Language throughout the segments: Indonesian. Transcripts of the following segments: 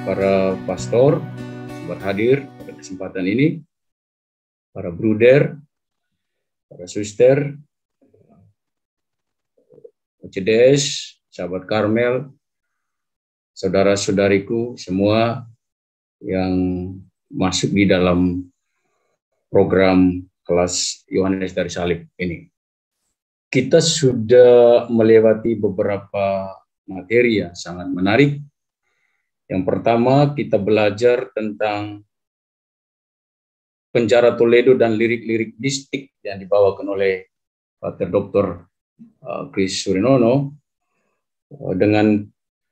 para pastor berhadir pada kesempatan ini, para bruder, para suster, CDS, sahabat Karmel, saudara-saudariku semua yang masuk di dalam program kelas Yohanes dari Salib ini. Kita sudah melewati beberapa materi yang sangat menarik. Yang pertama, kita belajar tentang penjara Toledo dan lirik-lirik mistik yang dibawakan oleh Pater Dr. Chris Surinono dengan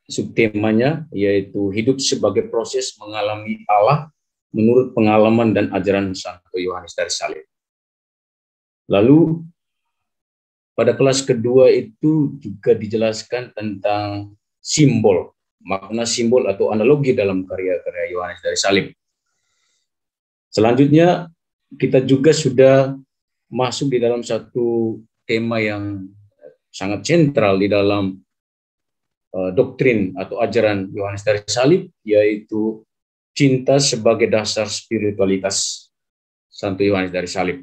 subtemanya yaitu hidup sebagai proses mengalami Allah menurut pengalaman dan ajaran Santo Yohanes dari Salib. Lalu pada kelas kedua itu juga dijelaskan tentang simbol, makna simbol atau analogi dalam karya-karya Yohanes dari Salib. Selanjutnya kita juga sudah masuk di dalam satu tema yang sangat sentral di dalam doktrin atau ajaran Yohanes dari Salib, yaitu cinta sebagai dasar spiritualitas Santo Yohanes dari Salib.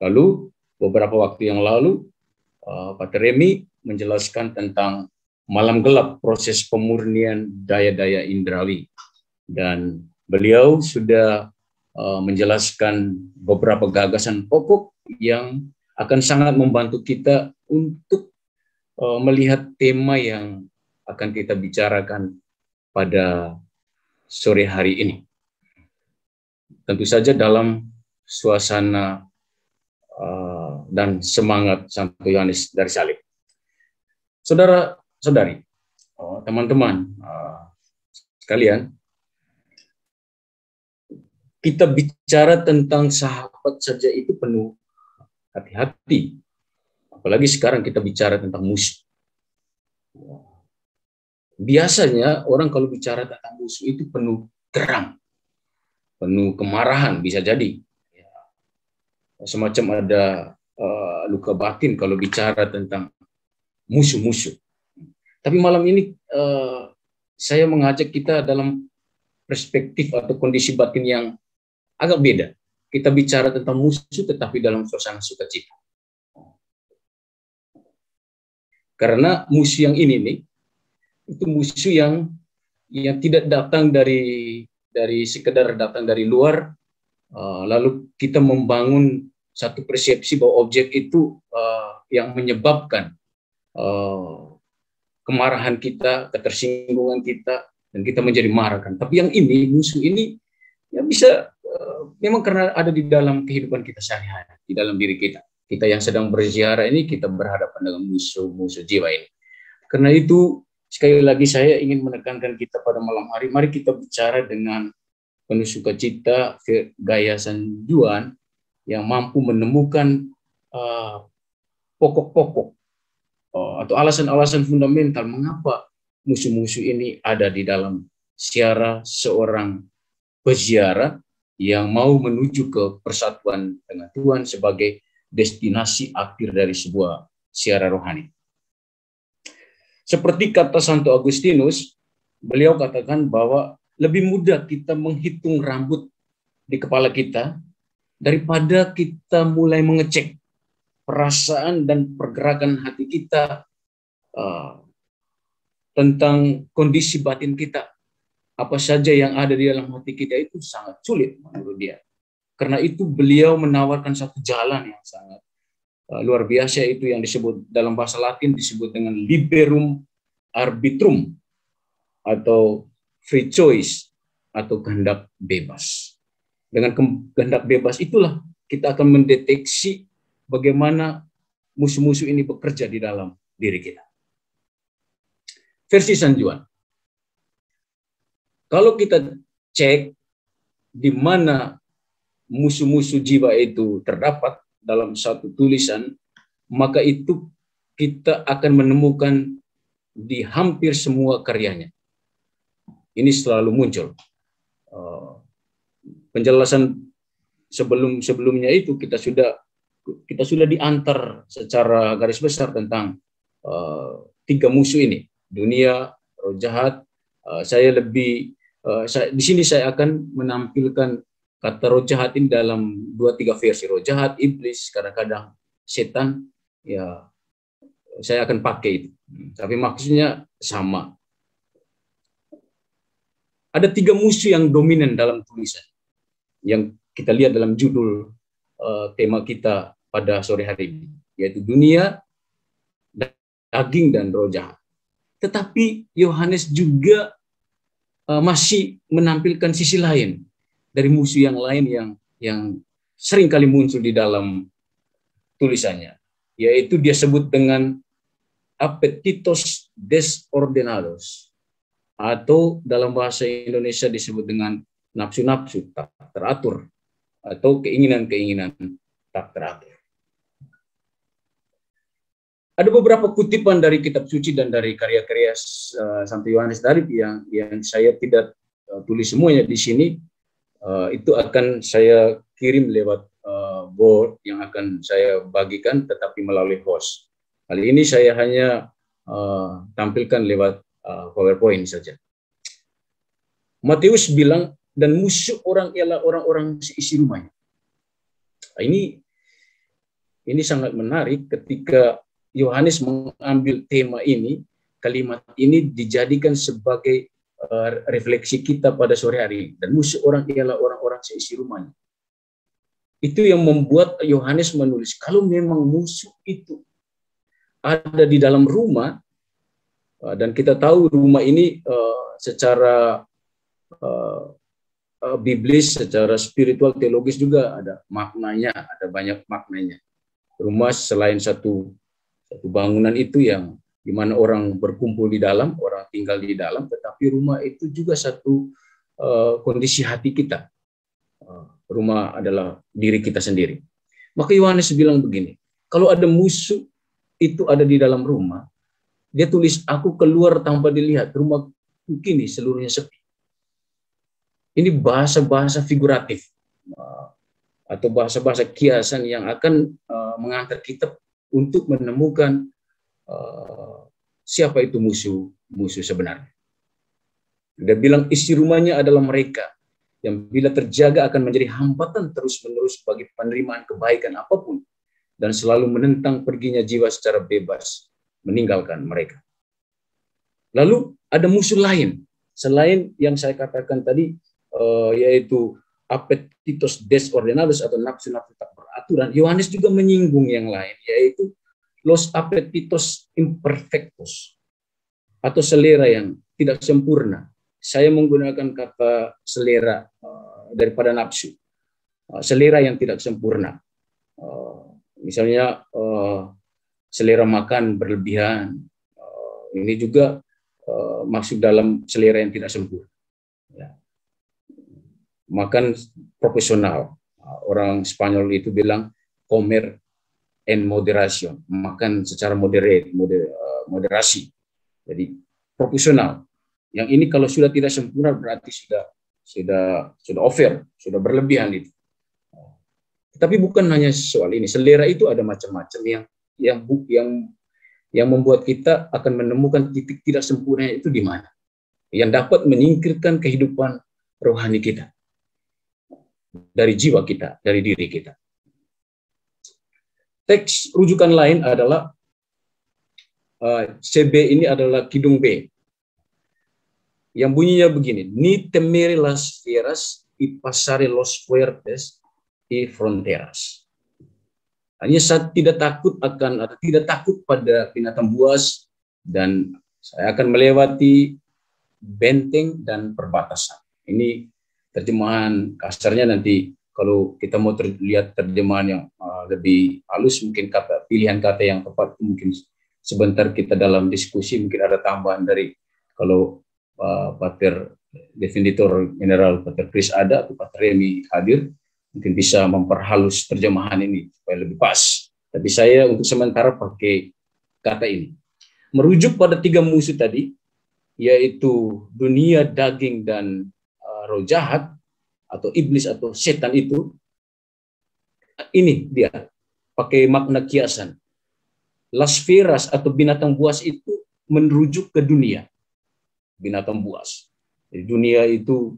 Lalu beberapa waktu yang lalu Pater Remi menjelaskan tentang malam gelap, proses pemurnian daya-daya indrawi, dan beliau sudah menjelaskan beberapa gagasan pokok yang akan sangat membantu kita untuk melihat tema yang akan kita bicarakan pada sore hari ini. Tentu saja dalam suasana dan semangat Santo Yohanes dari Salib. Saudara-saudari, teman-teman sekalian, kita bicara tentang sahabat saja itu penuh hati-hati. Apalagi sekarang kita bicara tentang musuh. Biasanya orang kalau bicara tentang musuh itu penuh geram, penuh kemarahan, bisa jadi. Semacam ada luka batin kalau bicara tentang musuh-musuh. Tapi malam ini saya mengajak kita dalam perspektif atau kondisi batin yang agak beda. Kita bicara tentang musuh tetapi dalam suasana sukacita. Karena musuh yang ini nih, itu musuh yang tidak datang dari sekedar datang dari luar, lalu kita membangun satu persepsi bahwa objek itu yang menyebabkan kemarahan kita, ketersinggungan kita, dan kita menjadi marah kan. Tapi yang ini, musuh ini, ya bisa memang karena ada di dalam kehidupan kita sehari-hari, di dalam diri kita. Kita yang sedang berziarah ini, kita berhadapan dengan musuh-musuh jiwa ini. Karena itu, sekali lagi saya ingin menekankan kita pada malam hari, mari kita bicara dengan penuh sukacita, gaya San Juan yang mampu menemukan pokok-pokok atau alasan-alasan fundamental mengapa musuh-musuh ini ada di dalam ziarah seorang peziarah yang mau menuju ke persatuan dengan Tuhan sebagai destinasi akhir dari sebuah ziarah rohani. Seperti kata Santo Agustinus, beliau katakan bahwa lebih mudah kita menghitung rambut di kepala kita daripada kita mulai mengecek perasaan dan pergerakan hati kita tentang kondisi batin kita. Apa saja yang ada di dalam hati kita itu sangat sulit menurut dia. Karena itu beliau menawarkan satu jalan yang sangat luar biasa, itu yang disebut dalam bahasa Latin disebut dengan liberum arbitrum atau free choice atau kehendak bebas. Dengan kehendak bebas itulah kita akan mendeteksi bagaimana musuh-musuh ini bekerja di dalam diri kita. Versi San Juan. Kalau kita cek di mana musuh-musuh jiwa itu terdapat dalam satu tulisan, maka itu kita akan menemukan di hampir semua karyanya. Ini selalu muncul. Penjelasan sebelumnya itu kita sudah diantar secara garis besar tentang tiga musuh ini: dunia, roh jahat, Di sini saya akan menampilkan kata roh jahat ini dalam 2-3 versi. Roh jahat, iblis, kadang-kadang setan, ya saya akan pakai itu. Tapi maksudnya sama. Ada 3 musuh yang dominan dalam tulisan yang kita lihat dalam judul tema kita pada sore hari ini, yaitu dunia, daging, dan roh jahat. Tetapi Yohanes juga masih menampilkan sisi lain dari musuh yang lain yang sering kali muncul di dalam tulisannya, yaitu dia sebut dengan apetitos desordenados, atau dalam bahasa Indonesia disebut dengan nafsu-nafsu tak teratur, atau keinginan-keinginan tak teratur. Ada beberapa kutipan dari kitab suci dan dari karya-karya Santo Yohanes Darip yang saya tidak tulis semuanya di sini. Itu akan saya kirim lewat board yang akan saya bagikan, tetapi melalui host. Kali ini saya hanya tampilkan lewat PowerPoint saja. Matius bilang, dan musuh orang ialah orang-orang seisi rumahnya. Ini sangat menarik ketika Yohanes mengambil tema ini, kalimat ini dijadikan sebagai refleksi kita pada sore hari. Dan musuh orang ialah orang-orang seisi rumahnya. Itu yang membuat Yohanes menulis, kalau memang musuh itu ada di dalam rumah, dan kita tahu rumah ini secara biblis, secara spiritual, teologis juga ada maknanya, ada banyak maknanya. Rumah selain satu bangunan itu yang dimana orang berkumpul di dalam, orang tinggal di dalam, tetapi rumah itu juga satu kondisi hati kita. Rumah adalah diri kita sendiri. Maka Yohanes bilang begini, kalau ada musuh itu ada di dalam rumah, dia tulis, aku keluar tanpa dilihat, rumah kini seluruhnya sepi. Ini bahasa-bahasa figuratif atau bahasa-bahasa kiasan yang akan mengantar kita untuk menemukan siapa itu musuh sebenarnya. Dia bilang isi rumahnya adalah mereka yang bila terjaga akan menjadi hambatan terus-menerus bagi penerimaan kebaikan apapun dan selalu menentang perginya jiwa secara bebas meninggalkan mereka. Lalu ada musuh lain selain yang saya katakan tadi, yaitu apetitos desordenados atau nafsu-nafsu tak beraturan. Yohanes juga menyinggung yang lain, yaitu los apetitos imperfectos atau selera yang tidak sempurna. Saya menggunakan kata selera daripada nafsu. Selera yang tidak sempurna. Misalnya selera makan berlebihan. Ini juga masuk dalam selera yang tidak sempurna. Ya. Makan profesional. Orang Spanyol itu bilang comer en moderación, makan secara moderasi. Jadi profesional. Yang ini kalau sudah tidak sempurna berarti sudah over, sudah berlebihan itu. Tapi bukan hanya soal ini. Selera itu ada macam-macam yang membuat kita akan menemukan titik tidak sempurna itu di mana, yang dapat menyingkirkan kehidupan rohani kita dari jiwa kita, dari diri kita. Teks rujukan lain adalah CB ini adalah Kidung B yang bunyinya begini, ni temere las fieras y pasare los fuertes y fronteras. Hanya saya tidak takut akan atau tidak takut pada binatang buas, dan saya akan melewati benteng dan perbatasan. Ini terjemahan kasarnya, nanti kalau kita mau lihat terjemahan yang lebih halus, mungkin pilihan kata yang tepat mungkin sebentar kita dalam diskusi mungkin ada tambahan dari, kalau Pater Definitor General Pater Chris ada atau Pater Remy hadir, mungkin bisa memperhalus terjemahan ini supaya lebih pas. Tapi saya untuk sementara pakai kata ini. Merujuk pada 3 musuh tadi, yaitu dunia, daging, dan roh jahat atau iblis atau setan itu, ini dia pakai makna kiasan. Las fieras atau binatang buas itu merujuk ke dunia. binatang buas. Jadi dunia itu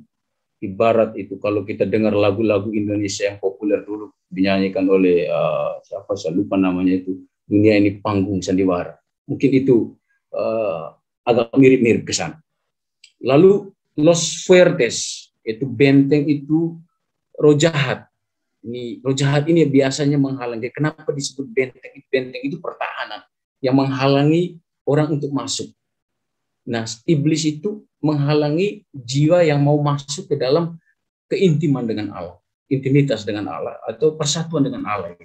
ibarat itu kalau kita dengar lagu-lagu Indonesia yang populer dulu dinyanyikan oleh siapa saya lupa namanya itu, dunia ini panggung sandiwara. Mungkin itu agak mirip-mirip ke sana. Lalu Los Fuertes, itu benteng itu roh jahat. Ini roh jahat ini biasanya menghalangi. Kenapa disebut benteng? Benteng itu pertahanan yang menghalangi orang untuk masuk. Nah, iblis itu menghalangi jiwa yang mau masuk ke dalam keintiman dengan Allah, intimitas dengan Allah, atau persatuan dengan Allah.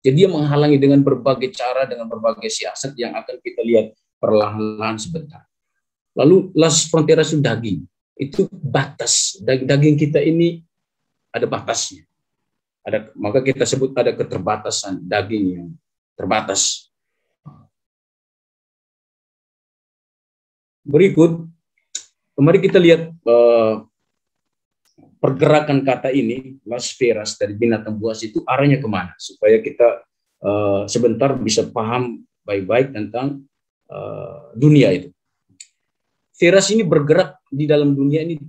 Jadi dia menghalangi dengan berbagai cara, dengan berbagai siasat yang akan kita lihat perlahan-lahan sebentar. Lalu las fronteras itu daging, itu batas. Daging kita ini ada batasnya. Maka kita sebut ada keterbatasan daging yang terbatas. Berikut, mari kita lihat pergerakan kata ini, las feras dari binatang buas itu arahnya kemana, supaya kita sebentar bisa paham baik-baik tentang dunia itu. Feras ini bergerak di dalam dunia ini,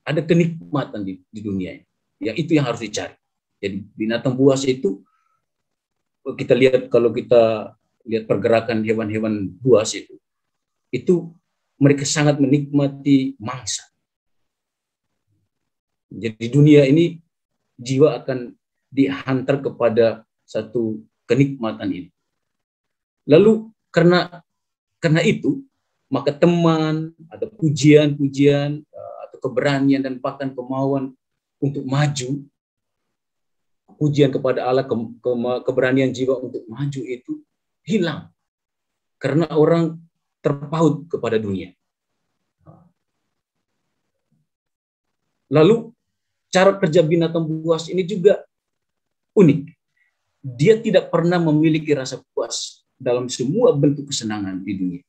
ada kenikmatan di dunia ini. Yang itu yang harus dicari. Jadi binatang buas itu, kita lihat kalau kita lihat pergerakan hewan-hewan buas itu mereka sangat menikmati mangsa. Jadi dunia ini jiwa akan dihantar kepada satu kenikmatan ini. Lalu karena itu maka teman atau pujian-pujian atau keberanian dan bahkan kemauan untuk maju, pujian kepada Allah, keberanian jiwa untuk maju itu hilang karena orang terpaut kepada dunia. Lalu cara kerja binatang buas ini juga unik. Dia tidak pernah memiliki rasa puas dalam semua bentuk kesenangan di dunia.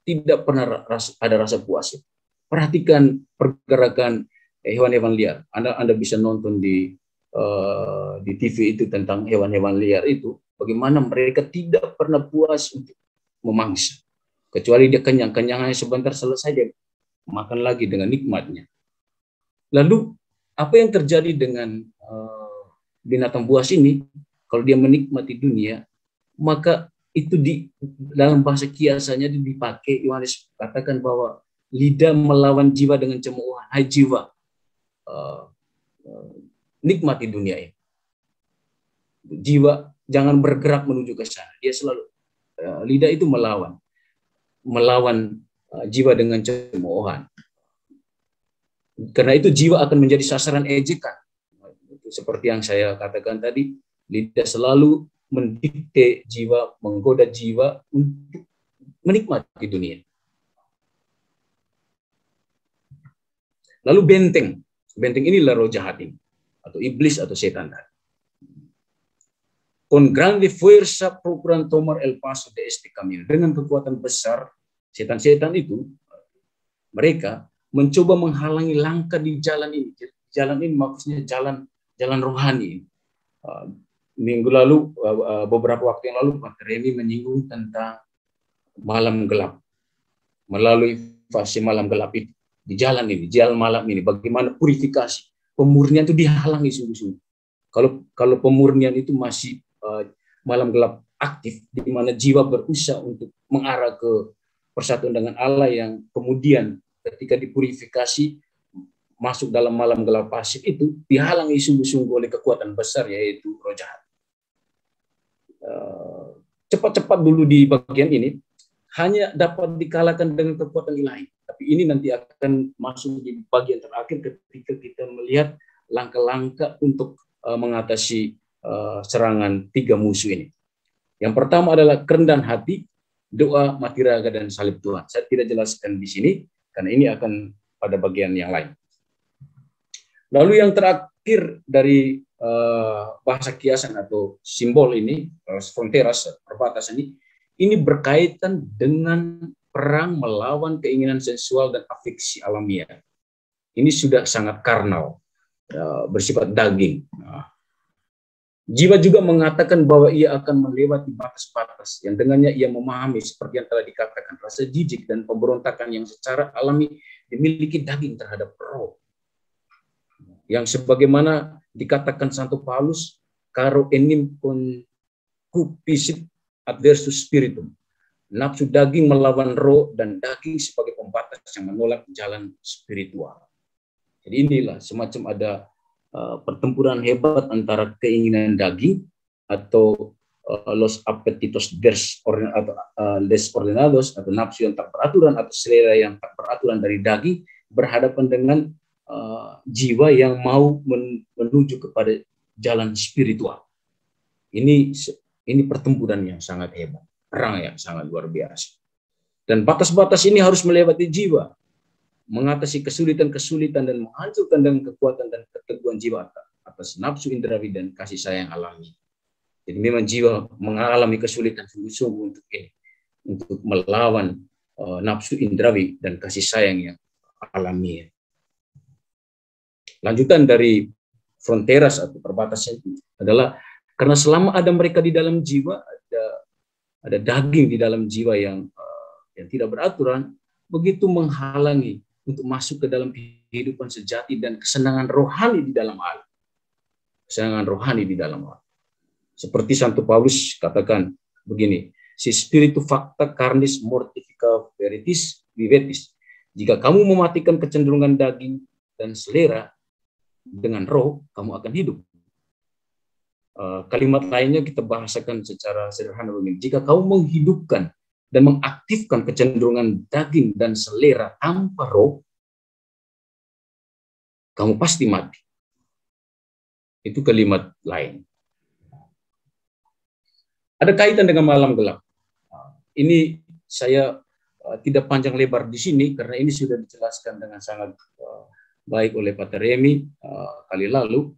Tidak pernah ada rasa puas. Perhatikan pergerakan hewan-hewan liar. Anda bisa nonton di TV itu tentang hewan-hewan liar itu, bagaimana mereka tidak pernah puas untuk memangsa. Kecuali dia kenyang hanya sebentar, selesai dia makan lagi dengan nikmatnya. Lalu apa yang terjadi dengan binatang buas ini? Kalau dia menikmati dunia, maka itu dalam bahasa kiasannya dipakai, Yohanes katakan bahwa lidah melawan jiwa dengan cemoohan. Hai jiwa, nikmati dunia ini. Jiwa jangan bergerak menuju ke sana. Dia selalu lidah itu melawan jiwa dengan cemoohan. Karena itu jiwa akan menjadi sasaran ejekan. Seperti yang saya katakan tadi, lidah selalu mendikte jiwa, menggoda jiwa untuk menikmati dunia. Lalu benteng inilah roh jahat ini, atau iblis atau setan. Con grande fuerza procuran tomar el paso de este camino. Dengan kekuatan besar, setan-setan itu mereka mencoba menghalangi langkah di jalan ini. Jalan ini maksudnya jalan rohani. Minggu lalu, beberapa waktu yang lalu, Pak Remi menyinggung tentang malam gelap. Melalui fase malam gelap itu, di jalan malam ini, bagaimana purifikasi, pemurnian itu dihalangi sungguh-sungguh. Kalau pemurnian itu masih malam gelap aktif, di mana jiwa berusaha untuk mengarah ke persatuan dengan Allah yang kemudian ketika dipurifikasi masuk dalam malam gelap pasif itu dihalangi sungguh-sungguh oleh kekuatan besar, yaitu roh jahat. Cepat-cepat dulu di bagian ini hanya dapat dikalahkan dengan kekuatan ilahi. Tapi ini nanti akan masuk di bagian terakhir ketika kita melihat langkah-langkah untuk mengatasi serangan tiga musuh ini. Yang pertama adalah kerendahan hati, doa, mati raga, dan salib Tuhan. Saya tidak jelaskan di sini karena ini akan pada bagian yang lain. Lalu yang terakhir dari bahasa kiasan atau simbol ini, fronteras, perbatasan ini berkaitan dengan perang melawan keinginan sensual dan afeksi alamiah. Ini sudah sangat karnal, bersifat daging. Jiwa juga mengatakan bahwa ia akan melewati batas-batas yang dengannya ia memahami seperti yang telah dikatakan rasa jijik dan pemberontakan yang secara alami dimiliki daging terhadap roh. Yang sebagaimana dikatakan Santo Paulus, caro enim concupiscit adversus spiritum. Nafsu daging melawan roh dan daging sebagai pembatas yang menolak jalan spiritual. Jadi inilah semacam ada pertempuran hebat antara keinginan daging atau los apetitos desordenados atau nafsu yang tak beraturan atau selera yang tak beraturan dari daging berhadapan dengan jiwa yang mau menuju kepada jalan spiritual. Ini pertempuran yang sangat hebat, perang yang sangat luar biasa. Dan batas-batas ini harus melewati jiwa, mengatasi kesulitan-kesulitan dan menghancurkan dengan kekuatan dan keteguhan jiwa atas nafsu indrawi dan kasih sayang alami. Jadi memang jiwa mengalami kesulitan sungguh-sungguh untuk melawan nafsu indrawi dan kasih sayang yang alami. Lanjutan dari fronteras atau perbatasan itu adalah karena selama ada mereka di dalam jiwa, ada daging di dalam jiwa yang tidak beraturan, begitu menghalangi untuk masuk ke dalam kehidupan sejati dan kesenangan rohani di dalam Allah. Kesenangan rohani di dalam Allah. Seperti Santo Paulus katakan begini, si spiritu facta carnis mortifica veritas vivetis. Jika kamu mematikan kecenderungan daging dan selera dengan roh, kamu akan hidup. Kalimat lainnya kita bahasakan secara sederhana begini, jika kamu menghidupkan dan mengaktifkan kecenderungan daging dan selera tanpa roh, kamu pasti mati. Itu kalimat lain. Ada kaitan dengan malam gelap. Ini saya tidak panjang lebar di sini karena ini sudah dijelaskan dengan sangat baik oleh Pater Remi kali lalu.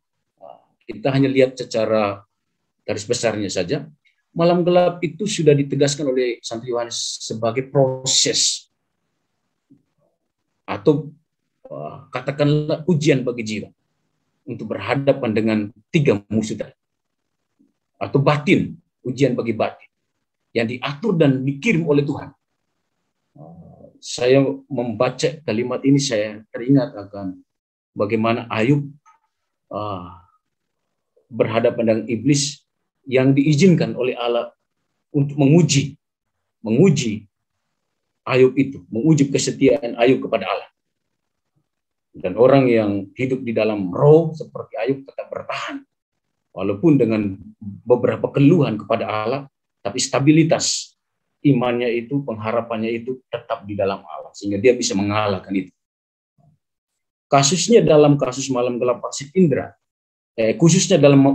Kita hanya lihat secara garis besarnya saja. Malam gelap itu sudah ditegaskan oleh Santo Yohanes sebagai proses atau katakanlah ujian bagi jiwa untuk berhadapan dengan tiga musuh tadi, atau batin, ujian bagi batin yang diatur dan dikirim oleh Tuhan. Saya membaca kalimat ini, saya teringat akan bagaimana Ayub berhadapan dengan iblis yang diizinkan oleh Allah untuk menguji Ayub itu, menguji kesetiaan Ayub kepada Allah. Dan orang yang hidup di dalam roh seperti Ayub tetap bertahan, walaupun dengan beberapa keluhan kepada Allah, tapi stabilitas imannya itu, pengharapannya itu tetap di dalam Allah, sehingga dia bisa mengalahkan itu. Kasusnya dalam kasus malam gelap Pasit Indra, khususnya dalam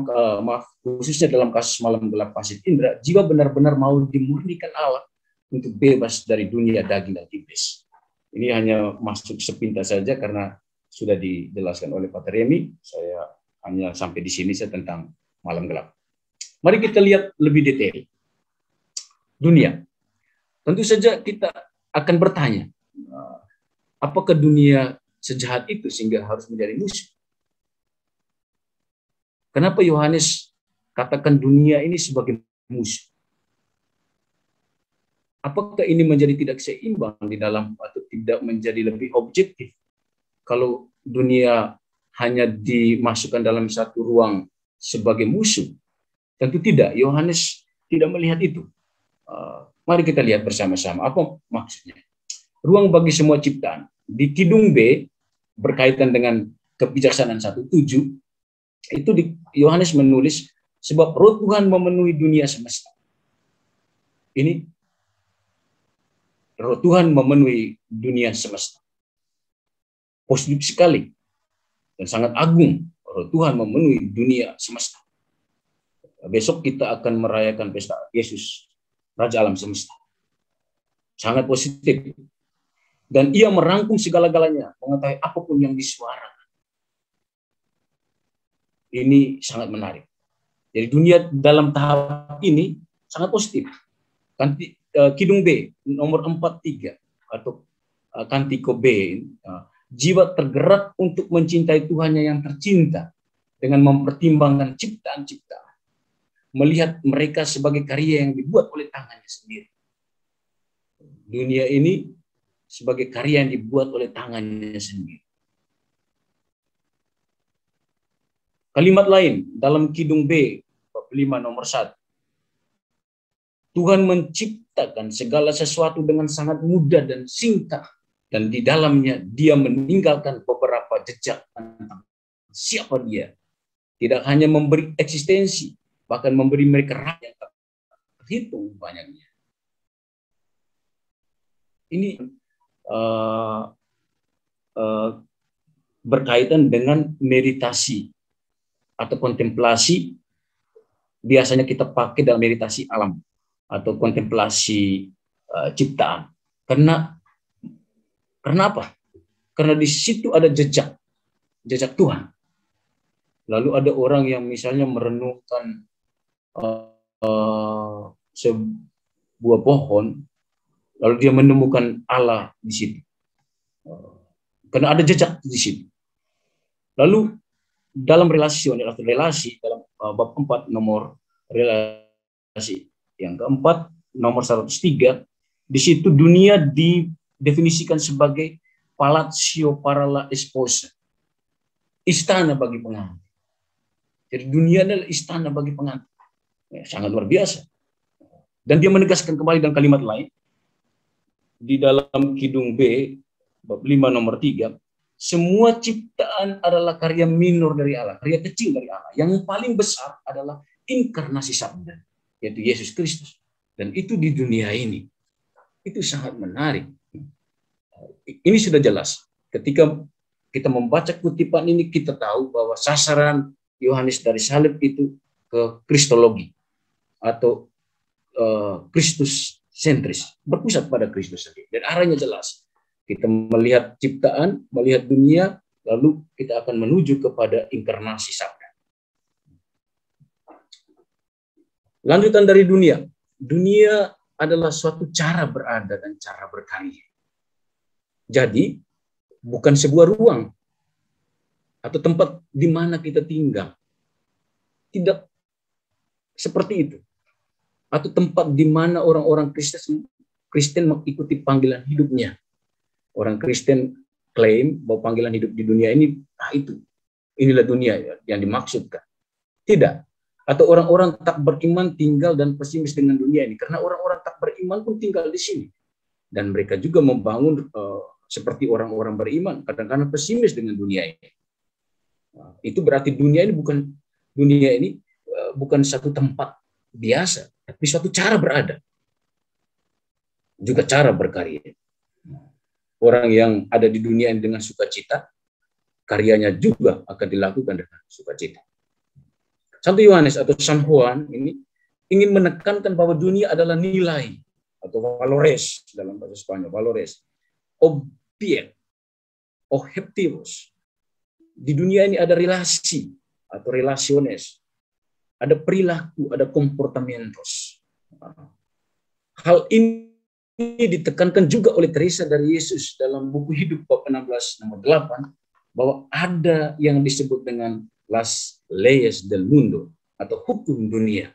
kasus malam gelap Pasit Indra, jiwa benar-benar mau dimurnikan Allah untuk bebas dari dunia daging dan iblis. Ini hanya masuk sepintas saja karena sudah dijelaskan oleh Pater Remi. Saya hanya sampai di sini saya tentang malam gelap. Mari kita lihat lebih detail. Dunia. Tentu saja kita akan bertanya, apakah dunia sejahat itu sehingga harus menjadi musuh? Kenapa Yohanes katakan dunia ini sebagai musuh? Apakah ini menjadi tidak seimbang di dalam atau tidak menjadi lebih objektif? Kalau dunia hanya dimasukkan dalam satu ruang sebagai musuh, tentu tidak. Yohanes tidak melihat itu. Mari kita lihat bersama-sama apa maksudnya. Ruang bagi semua ciptaan. Di Kidung B berkaitan dengan kebijaksanaan 1:7, itu Yohanes menulis sebab roh Tuhan memenuhi dunia semesta. Ini roh Tuhan memenuhi dunia semesta. Positif sekali dan sangat agung. Roh Tuhan memenuhi dunia semesta. Besok kita akan merayakan pesta Yesus, Raja Alam Semesta. Sangat positif. Dan ia merangkum segala-galanya, mengetahui apapun yang disuarakan. Ini sangat menarik. Jadi dunia dalam tahap ini sangat positif. Kidung B nomor 43 atau Kantiko B, jiwa tergerak untuk mencintai Tuhannya yang tercinta dengan mempertimbangkan ciptaan-ciptaan. melihat mereka sebagai karya yang dibuat oleh tangannya sendiri. Dunia ini sebagai karya yang dibuat oleh tangannya sendiri. Kalimat lain dalam Kidung B, bab 5 nomor 1. Tuhan menciptakan segala sesuatu dengan sangat mudah dan singkat. Dan di dalamnya dia meninggalkan beberapa jejak tentang siapa dia. Tidak hanya memberi eksistensi, bahkan memberi mereka rakyat yang terhitung banyaknya. Ini berkaitan dengan meditasi atau kontemplasi. Biasanya kita pakai dalam meditasi alam atau kontemplasi ciptaan. Karena apa? Karena di situ ada jejak Tuhan. Lalu ada orang yang misalnya merenungkan sebuah pohon, lalu dia menemukan Allah di situ. Karena ada jejak di situ. Lalu dalam relasi dalam bab 4 nomor relasi yang keempat nomor 103, di situ dunia didefinisikan sebagai Palatio Parala Esposa, istana bagi pengantin. Jadi dunia adalah istana bagi pengantin. Ya, sangat luar biasa. Dan dia menegaskan kembali dalam kalimat lain di dalam Kidung B bab 5 nomor 3, semua ciptaan adalah karya minor dari Allah, karya kecil dari Allah. Yang paling besar adalah inkarnasi Sabda, yaitu Yesus Kristus. Dan itu di dunia ini. Itu sangat menarik. Ini sudah jelas. Ketika kita membaca kutipan ini, kita tahu bahwa sasaran Yohanes dari salib itu ke kristologi atau Kristus sentris, berpusat pada Kristus sendiri. Dan arahnya jelas. Kita melihat ciptaan, melihat dunia, lalu kita akan menuju kepada inkarnasi Sabda. Lanjutan dari dunia. Dunia adalah suatu cara berada dan cara berkarya. Jadi, bukan sebuah ruang atau tempat di mana kita tinggal. Tidak seperti itu. Atau tempat di mana orang-orang Kristen mengikuti panggilan hidupnya. Orang Kristen klaim bahwa panggilan hidup di dunia ini, inilah dunia yang dimaksudkan. Tidak. Atau orang-orang tak beriman tinggal dan pesimis dengan dunia ini. Karena orang-orang tak beriman pun tinggal di sini. Dan mereka juga membangun seperti orang-orang beriman. Kadang-kadang pesimis dengan dunia ini. Itu berarti dunia ini bukan satu tempat biasa. Tapi suatu cara berada. Juga cara berkarya. Orang yang ada di dunia ini dengan sukacita, karyanya juga akan dilakukan dengan sukacita. Santo Yohanes atau San Juan ini ingin menekankan bahwa dunia adalah nilai atau valores dalam bahasa Spanyol, valores, objek, objetivos. Di dunia ini ada relasi atau relaciones, ada perilaku, ada comportamientos. Hal ini ditekankan juga oleh Teresa dari Yesus dalam buku Hidup bab 16 nomor 8, bahwa ada yang disebut dengan las leyes del mundo atau hukum dunia.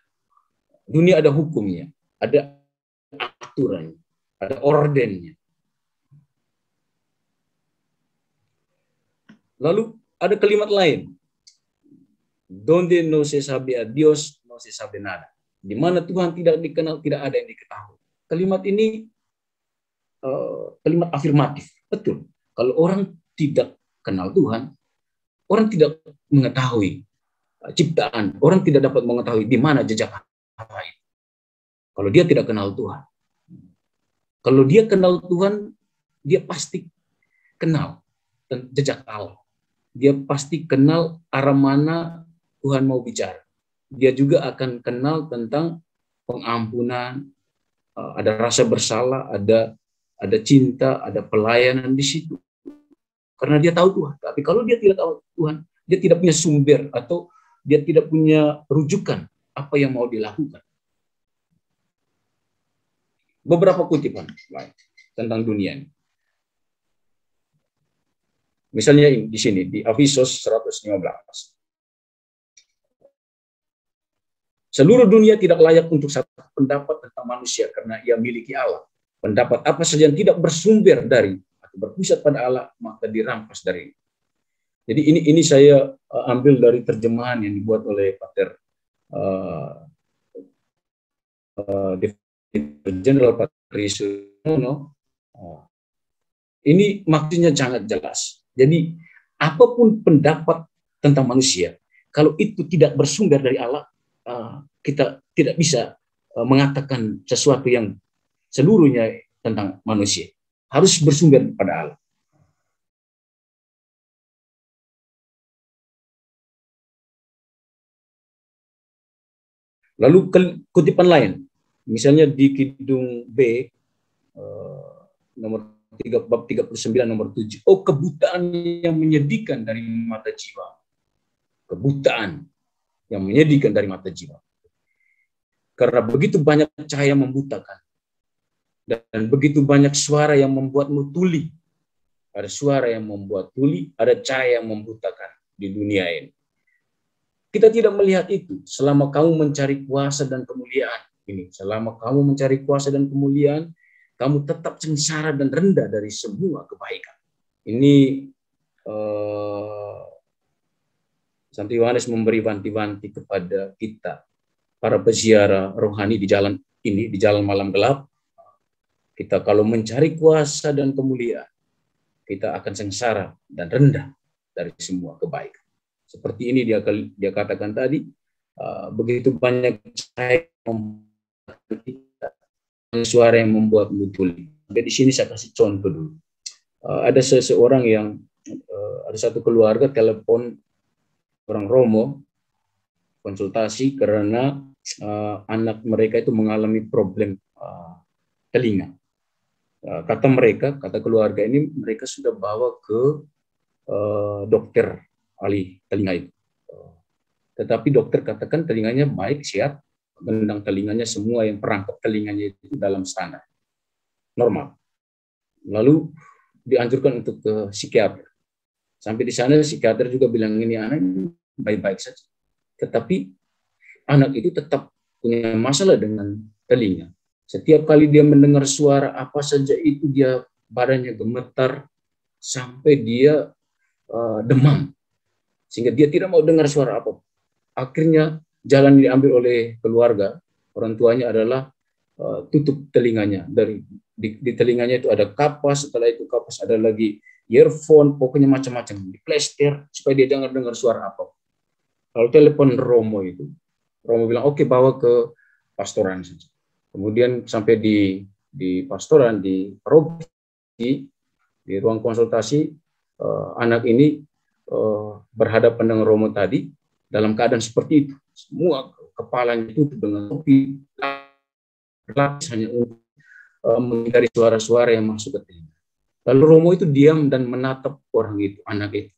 Dunia ada hukumnya, ada aturannya, ada ordennya. Lalu ada kalimat lain, donde no se sabe a Dios, no se sabe nada. Di mana Tuhan tidak dikenal, tidak ada yang diketahui. Kalimat ini kalimat afirmatif. Betul. Kalau orang tidak kenal Tuhan, orang tidak mengetahui ciptaan. Orang tidak dapat mengetahui di mana jejak Allah itu. Kalau dia tidak kenal Tuhan. Kalau dia kenal Tuhan, dia pasti kenal jejak Allah. Dia pasti kenal arah mana Tuhan mau bicara. Dia juga akan kenal tentang pengampunan, ada rasa bersalah, ada cinta, ada pelayanan di situ. Karena dia tahu Tuhan. Tapi kalau dia tidak tahu Tuhan, dia tidak punya sumber atau dia tidak punya rujukan apa yang mau dilakukan. Beberapa kutipan lain tentang dunia ini. Misalnya di sini, di Avisos 115. Seluruh dunia tidak layak untuk satu pendapat tentang manusia karena ia miliki Allah. Pendapat apa saja yang tidak bersumber dari atau berpusat pada Allah maka dirampas dari. Jadi ini saya ambil dari terjemahan yang dibuat oleh Pater General Patricio Nono. Ini maksudnya sangat jelas. Jadi apapun pendapat tentang manusia, kalau itu tidak bersumber dari Allah, kita tidak bisa mengatakan sesuatu yang seluruhnya tentang manusia. Harus bersumber pada Allah. Lalu kutipan lain, misalnya di Kidung B, nomor 3, bab 39 nomor 7. Oh, kebutaan yang menyedihkan dari mata jiwa. Kebutaan yang menyedihkan dari mata jiwa. Karena begitu banyak cahaya membutakan. Dan begitu banyak suara yang membuatmu tuli. Ada suara yang membuat tuli, ada cahaya yang membutakan di dunia ini. Kita tidak melihat itu selama kamu mencari kuasa dan kemuliaan. Ini, selama kamu mencari kuasa dan kemuliaan, kamu tetap sengsara dan rendah dari semua kebaikan. Ini Santo Yohanes memberi wanti-wanti kepada kita, para peziarah rohani di jalan ini, di jalan malam gelap. Kita kalau mencari kuasa dan kemuliaan, kita akan sengsara dan rendah dari semua kebaikan. Seperti ini dia katakan tadi, begitu banyak cahaya kita, suara yang membuat tuli. Di sini saya kasih contoh dulu. Ada seseorang yang ada satu keluarga telepon orang Romo konsultasi karena anak mereka itu mengalami problem telinga. Kata keluarga ini mereka sudah bawa ke dokter ahli telinga itu. Tetapi dokter katakan telinganya baik, sehat, gendang telinganya semua yang perangkap telinganya itu dalam standar normal. Lalu dianjurkan untuk ke psikiater. Sampai di sana psikiater juga bilang ini anak baik-baik saja. Tetapi anak itu tetap punya masalah dengan telinga. Setiap kali dia mendengar suara apa saja itu dia badannya gemetar sampai dia demam. Sehingga dia tidak mau dengar suara apa. Akhirnya jalan diambil oleh keluarga, orang tuanya adalah tutup telinganya. Di telinganya itu ada kapas, setelah itu kapas ada lagi earphone, pokoknya macam-macam. Diplester supaya dia jangan dengar suara apa. Lalu telepon Romo itu. Romo bilang, oke, bawa ke pastoran saja. Kemudian sampai di pastoran, di paroki, di ruang konsultasi, anak ini berhadapan dengan Romo tadi dalam keadaan seperti itu. Semua kepalanya itu dengan topi, berlapis hanya untuk menghindari suara-suara yang masuk ke telinga. Lalu Romo itu diam dan menatap orang itu, anak itu.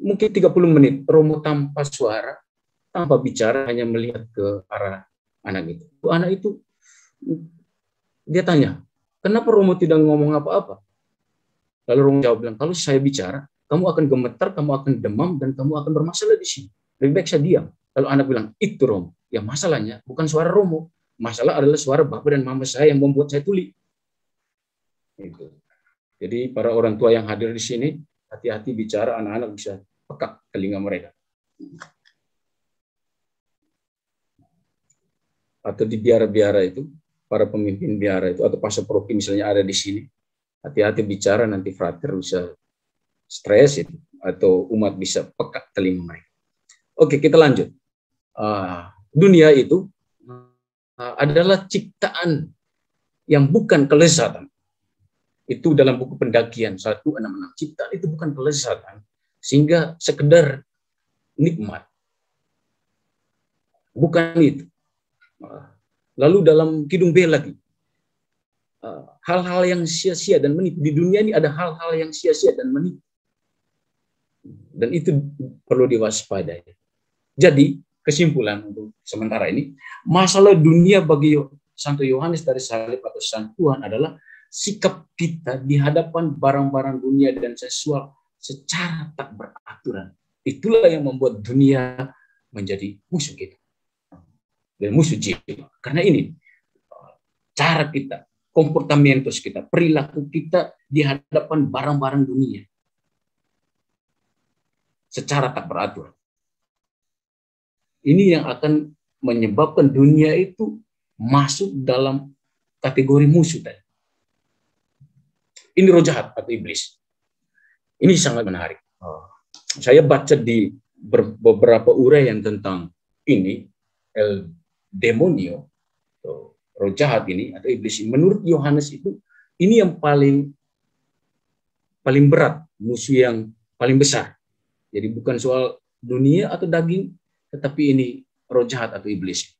Mungkin 30 menit, Romo tanpa suara, tanpa bicara, hanya melihat ke arah anak itu. Anak itu, dia tanya, kenapa Romo tidak ngomong apa-apa? Lalu Romo jawab bilang, kalau saya bicara, kamu akan gemetar, kamu akan demam, dan kamu akan bermasalah di sini. Lebih baik saya diam. Lalu anak bilang, itu Romo. Ya masalahnya bukan suara Romo. Masalah adalah suara bapak dan mama saya yang membuat saya tuli. Itu. Jadi para orang tua yang hadir di sini, hati-hati bicara, anak-anak bisa pekak telinga mereka. Atau di biara-biara itu, para pemimpin biara itu, atau pastor paroki misalnya ada di sini, hati-hati bicara, nanti frater bisa stres itu, atau umat bisa pekak telinga mereka. Oke, kita lanjut. Dunia itu adalah ciptaan yang bukan kelezatan. Itu dalam buku pendakian 166. Ciptaan itu bukan kelezatan, sehingga sekedar nikmat. Bukan itu. Lalu dalam Kidung B lagi, hal-hal yang sia-sia dan menipu. Di dunia ini ada hal-hal yang sia-sia dan menipu. Dan itu perlu diwaspadai. Jadi, kesimpulan untuk sementara ini, masalah dunia bagi Santo Yohanes dari salib atau Sang Tuhan adalah sikap kita di hadapan barang-barang dunia dan seksual secara tak beraturan. Itulah yang membuat dunia menjadi musuh kita. dan musuh jiwa. Karena ini cara kita, komportamentos kita, perilaku kita di hadapan barang-barang dunia secara tak beratur. Ini yang akan menyebabkan dunia itu masuk dalam kategori musuh tadi. Ini roh jahat atau iblis. Ini sangat menarik. Saya baca di beberapa uraian tentang ini, el demonio, roh jahat ini atau iblis. Menurut Yohanes itu, ini yang paling berat, musuh yang paling besar. Jadi bukan soal dunia atau daging, tetapi ini roh jahat atau iblis.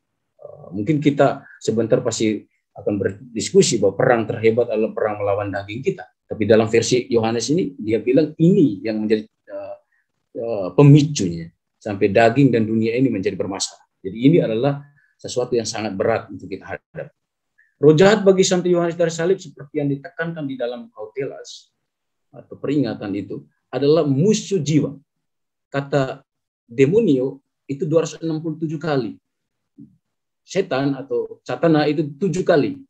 Mungkin kita sebentar pasti akan berdiskusi bahwa perang terhebat adalah perang melawan daging kita. Tapi dalam versi Yohanes ini, dia bilang ini yang menjadi pemicunya. Sampai daging dan dunia ini menjadi bermasalah. Jadi ini adalah sesuatu yang sangat berat untuk kita hadapi. Roh jahat bagi Santo Yohanes dari Salib, seperti yang ditekankan di dalam kautelas atau peringatan itu, adalah musuh jiwa. Kata demonio itu 267 kali. Setan atau satana itu 7 kali.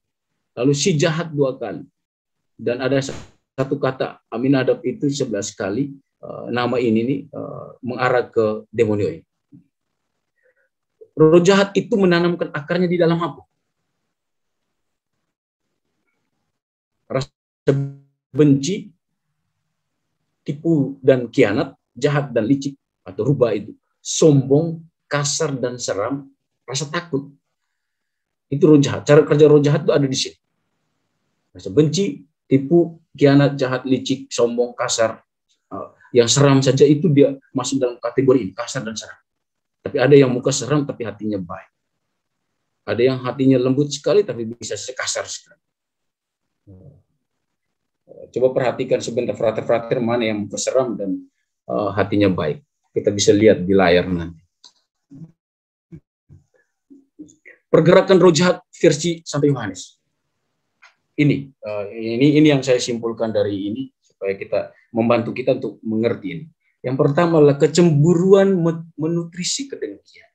Lalu si jahat 2 kali. Dan ada satu kata Aminadab itu 11 kali. Nama ini nih mengarah ke demonio ini. Roh jahat itu menanamkan akarnya di dalam apa? Rasa benci, tipu dan khianat, jahat dan licik atau rubah itu, sombong, kasar dan seram, rasa takut. Itu roh jahat. Cara kerja roh jahat itu ada di sini. Rasa benci, tipu, khianat, jahat, licik, sombong, kasar, yang seram saja itu dia masuk dalam kategori ini, kasar dan seram. Tapi ada yang muka seram tapi hatinya baik. Ada yang hatinya lembut sekali tapi bisa sekasar sekali. Coba perhatikan sebentar frater-frater mana yang muka seram dan hatinya baik. Kita bisa lihat di layar nanti. Pergerakan roh jahat versi Santo Yohanes. Ini yang saya simpulkan dari ini supaya kita membantu kita untuk mengerti ini. Yang pertama adalah kecemburuan menutrisi kedengkian.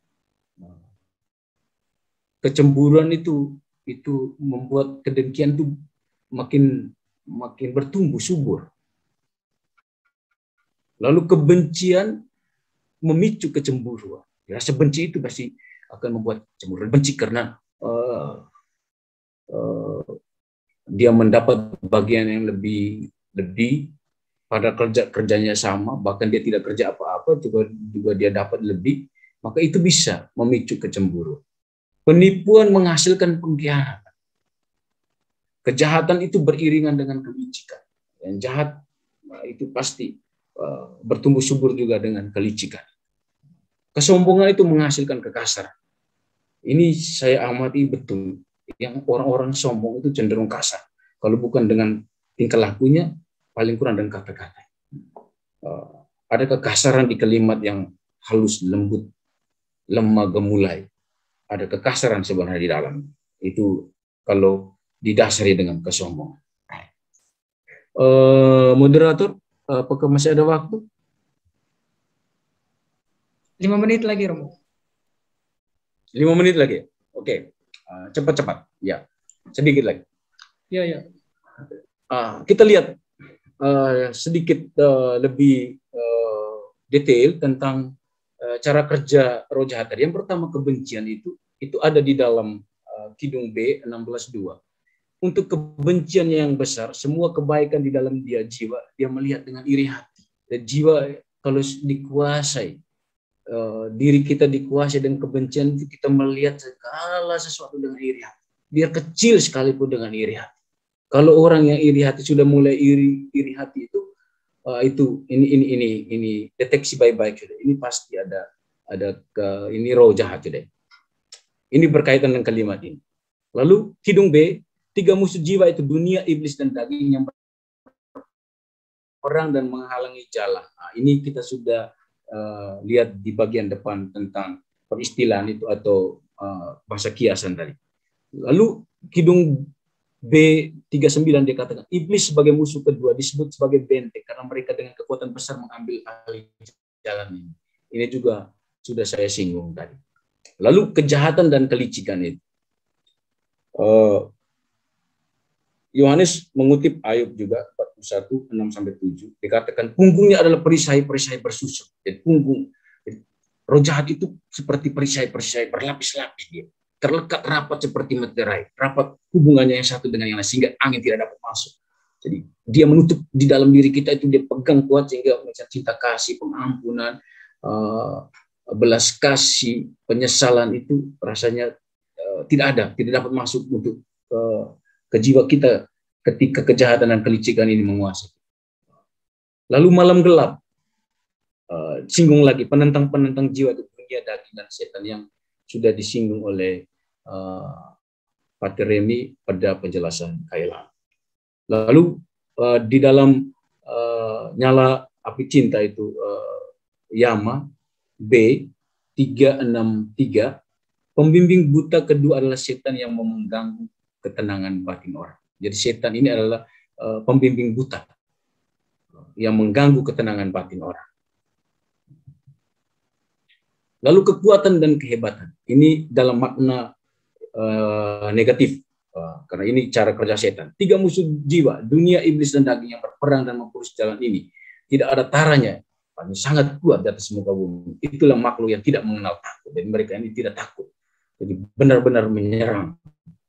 Kecemburuan itu membuat kedengkian itu makin bertumbuh subur. Lalu kebencian memicu kecemburuan. Rasa benci itu pasti akan membuat cemburu. Benci karena dia mendapat bagian yang lebih pada kerjanya sama, bahkan dia tidak kerja apa-apa juga dia dapat lebih, maka itu bisa memicu kecemburuan. Penipuan menghasilkan pengkhianatan. Kejahatan itu beriringan dengan kelicikan. Yang jahat itu pasti bertumbuh subur juga dengan kelicikan. Kesombongan itu menghasilkan kekasaran. Ini saya amati betul. Yang orang-orang sombong itu cenderung kasar. Kalau bukan dengan tingkah lakunya, paling kurang dengan kata-kata. Ada kekasaran di kalimat yang halus, lembut, lemah, gemulai. Ada kekasaran sebenarnya di dalam. Itu kalau didasari dengan kesombongan. Moderator, apakah masih ada waktu? 5 menit lagi, Romo. 5 menit lagi? Oke. Cepat-cepat. Ya, sedikit lagi. Ya. Kita lihat sedikit lebih detail tentang cara kerja roh jahat tadi. Yang pertama, kebencian itu ada di dalam Kidung B 16:2. Untuk kebencian yang besar, semua kebaikan di dalam dia jiwa, dia melihat dengan iri hati. Dan jiwa kalau dikuasai, diri kita dikuasai dengan kebencian itu, kita melihat segala sesuatu dengan iri hati. Biar kecil sekalipun dengan iri hati. Kalau orang yang iri hati sudah mulai iri hati itu ini deteksi baik-baik sudah. Ini pasti ada ini roh jahat sudah. Ini berkaitan dengan kalimat ini. Lalu Kidung B, 3 musuh jiwa itu dunia, iblis dan daging yang berperang dan menghalangi jalan. Ini kita sudah lihat di bagian depan tentang peristilahan itu atau bahasa kiasan tadi. Lalu Kidung B39 dia katakan iblis sebagai musuh kedua disebut sebagai benteng karena mereka dengan kekuatan besar mengambil alih jalan ini. Ini juga sudah saya singgung tadi. Lalu kejahatan dan kelicikan itu. Yohanes mengutip Ayub juga 41, 6-7. Dikatakan punggungnya adalah perisai-perisai bersusuk. Jadi punggung, roh jahat itu seperti perisai-perisai berlapis-lapis dia. Terlekat rapat seperti meterai. Rapat hubungannya yang satu dengan yang lain sehingga angin tidak dapat masuk. Jadi dia menutup di dalam diri kita itu, dia pegang kuat sehingga cinta kasih, pengampunan, belas kasih, penyesalan itu rasanya tidak ada, tidak dapat masuk untuk ke jiwa kita ketika kejahatan dan kelicikan ini menguasai. Lalu malam gelap, singgung lagi penentang-penentang jiwa itu, dunia daging dan setan yang sudah disinggung oleh Pater Remi pada penjelasan Kailan. Lalu di dalam nyala api cinta itu Yama B 363, pembimbing buta kedua adalah setan yang mengganggu ketenangan batin orang. Jadi setan ini adalah pembimbing buta yang mengganggu ketenangan batin orang. Lalu kekuatan dan kehebatan ini dalam makna negatif, karena ini cara kerja setan. 3 musuh jiwa, dunia, iblis, dan daging yang berperang dan mempurus jalan ini. Tidak ada taranya, sangat kuat di atas muka bumi. Itulah makhluk yang tidak mengenal takut. Dan mereka ini tidak takut. Jadi benar-benar menyerang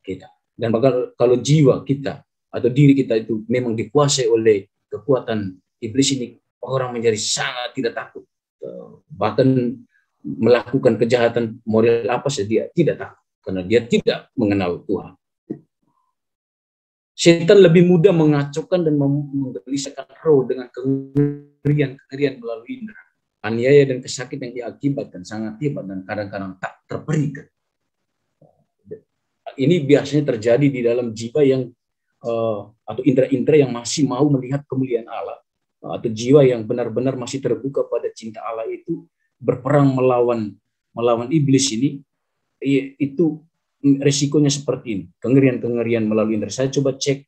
kita. Dan kalau jiwa kita atau diri kita itu memang dikuasai oleh kekuatan iblis ini, orang menjadi sangat tidak takut. Bahkan melakukan kejahatan model apa saja dia tidak takut. Karena dia tidak mengenal Tuhan. Setan lebih mudah mengacaukan dan menggelisahkan roh dengan kengerian melalui indera. Aniaya dan kesakitan yang diakibatkan sangat hebat dan kadang-kadang tak terperikan. Ini biasanya terjadi di dalam jiwa yang atau indera-indera yang masih mau melihat kemuliaan Allah, atau jiwa yang benar-benar masih terbuka pada cinta Allah itu berperang melawan iblis ini. Itu resikonya seperti ini, kengerian-kengerian melalui indera. Saya coba cek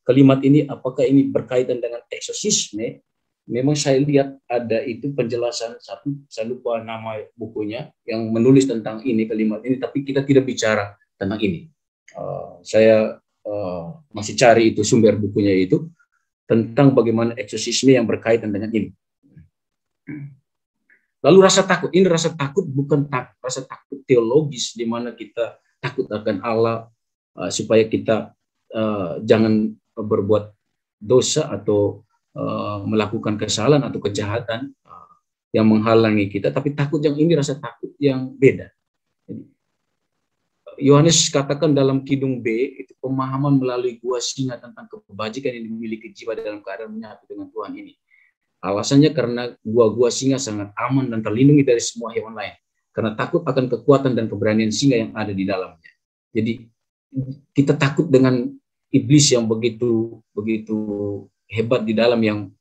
kalimat ini apakah ini berkaitan dengan eksorsisme. Memang saya lihat ada itu penjelasan satu, saya lupa nama bukunya yang menulis tentang ini, kalimat ini, tapi kita tidak bicara tentang ini. Saya masih cari itu sumber bukunya itu tentang bagaimana eksorsisme yang berkaitan dengan ini. Lalu rasa takut, ini rasa takut bukan rasa takut teologis di mana kita takut akan Allah supaya kita jangan berbuat dosa atau melakukan kesalahan atau kejahatan yang menghalangi kita, tapi takut yang ini rasa takut yang beda. Yohanes katakan dalam Kidung B itu pemahaman melalui gua singa tentang kebajikan yang dimiliki jiwa dalam keadaan menyatu dengan Tuhan ini. Alasannya karena gua singa sangat aman dan terlindungi dari semua hewan lain. Karena takut akan kekuatan dan keberanian singa yang ada di dalamnya. Jadi kita takut dengan iblis yang begitu hebat di dalam yang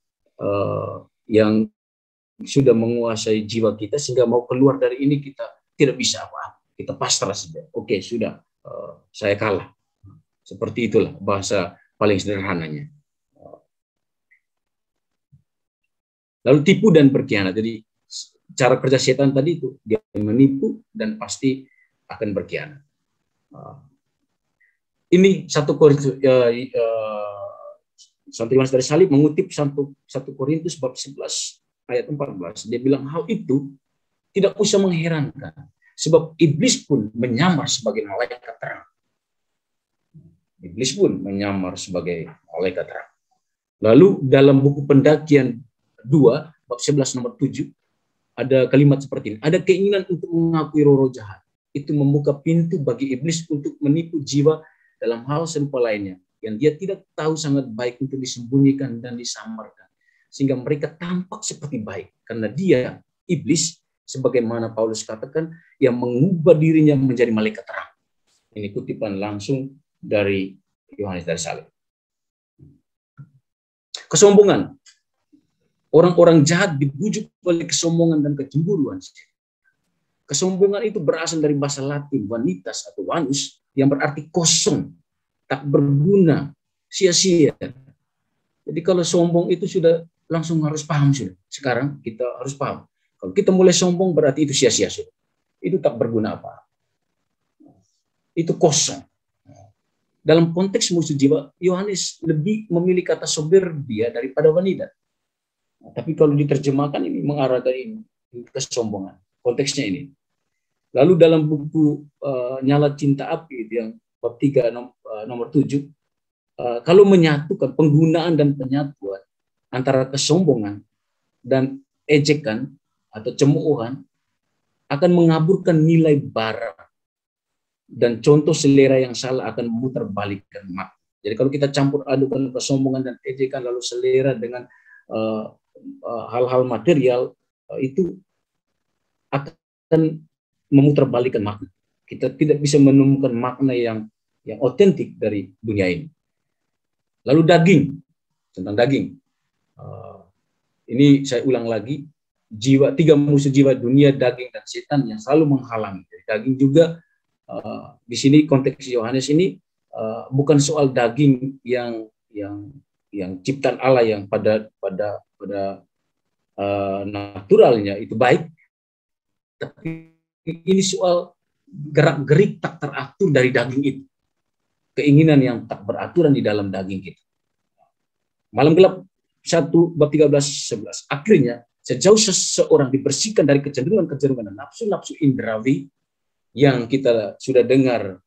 sudah menguasai jiwa kita sehingga mau keluar dari ini kita tidak bisa apa-apa. Kita pasrah saja. Oke, sudah, saya kalah. Seperti itulah bahasa paling sederhananya. Lalu tipu dan berkhianat. Jadi cara kerja setan tadi itu dia menipu dan pasti akan berkhianat. Ini satu Korintus Santo Yohanes dari Salib mengutip 1 Korintus bab 11 ayat 14. Dia bilang hal itu tidak usah mengherankan sebab iblis pun menyamar sebagai malaikat terang. Iblis pun menyamar sebagai malaikat terang. Lalu dalam buku Pendakian 2, bab 11 nomor 7, ada kalimat seperti ini. Ada keinginan untuk mengakui roh jahat. Itu membuka pintu bagi iblis untuk menipu jiwa dalam hal serupa lainnya. Yang dia tidak tahu sangat baik untuk disembunyikan dan disamarkan. Sehingga mereka tampak seperti baik. Karena dia, iblis, sebagaimana Paulus katakan, yang mengubah dirinya menjadi malaikat terang. Ini kutipan langsung dari Yohanes dari Salib. Kesombongan. Orang-orang jahat dibujuk oleh kesombongan dan kecemburuan. Kesombongan itu berasal dari bahasa Latin, vanitas atau vanus, yang berarti kosong, tak berguna, sia-sia. Jadi kalau sombong itu sudah langsung harus paham sudah. Sekarang kita harus paham. Kalau kita mulai sombong berarti itu sia-sia sudah. itu tak berguna apa. Itu kosong. Dalam konteks musuh jiwa, Yohanes lebih memilih kata soberbia daripada wanita. Tapi kalau diterjemahkan ini mengarah dari kesombongan. Konteksnya ini. Lalu dalam buku Nyala Cinta Api yang bab 3 nomor 7, kalau menyatukan penggunaan dan penyatuan antara kesombongan dan ejekan atau cemoohan akan mengaburkan nilai bara, dan contoh selera yang salah akan memutarbalikkan makna. Jadi kalau kita campur adukan kesombongan dan ejekan lalu selera dengan hal-hal material, itu akan memutarbalikkan makna. Kita tidak bisa menemukan makna yang otentik dari dunia ini. Lalu daging, tentang daging. Ini saya ulang lagi, tiga musuh jiwa, dunia, daging, dan setan yang selalu menghalangi. Jadi daging juga di sini konteks Yohanes ini bukan soal daging yang ciptaan Allah yang pada naturalnya itu baik, tapi ini soal gerak-gerik tak teratur dari daging itu, keinginan yang tak beraturan di dalam daging itu. Malam gelap 1 bab 13-11. Akhirnya sejauh seseorang dibersihkan dari kecenderungan-kecenderungan dan nafsu-nafsu indrawi yang kita sudah dengar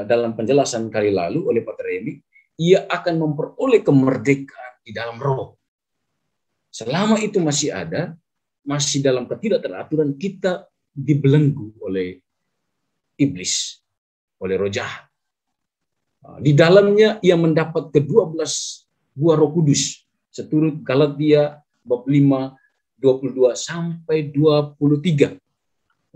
dalam penjelasan kali lalu oleh Pak Remi, ia akan memperoleh kemerdekaan di dalam roh. Selama itu masih ada, masih dalam ketidakteraturan, kita dibelenggu oleh iblis, oleh roh jahat. Di dalamnya ia mendapat ke-12 buah Roh Kudus, seturut Galatia bab 5 22 sampai 23.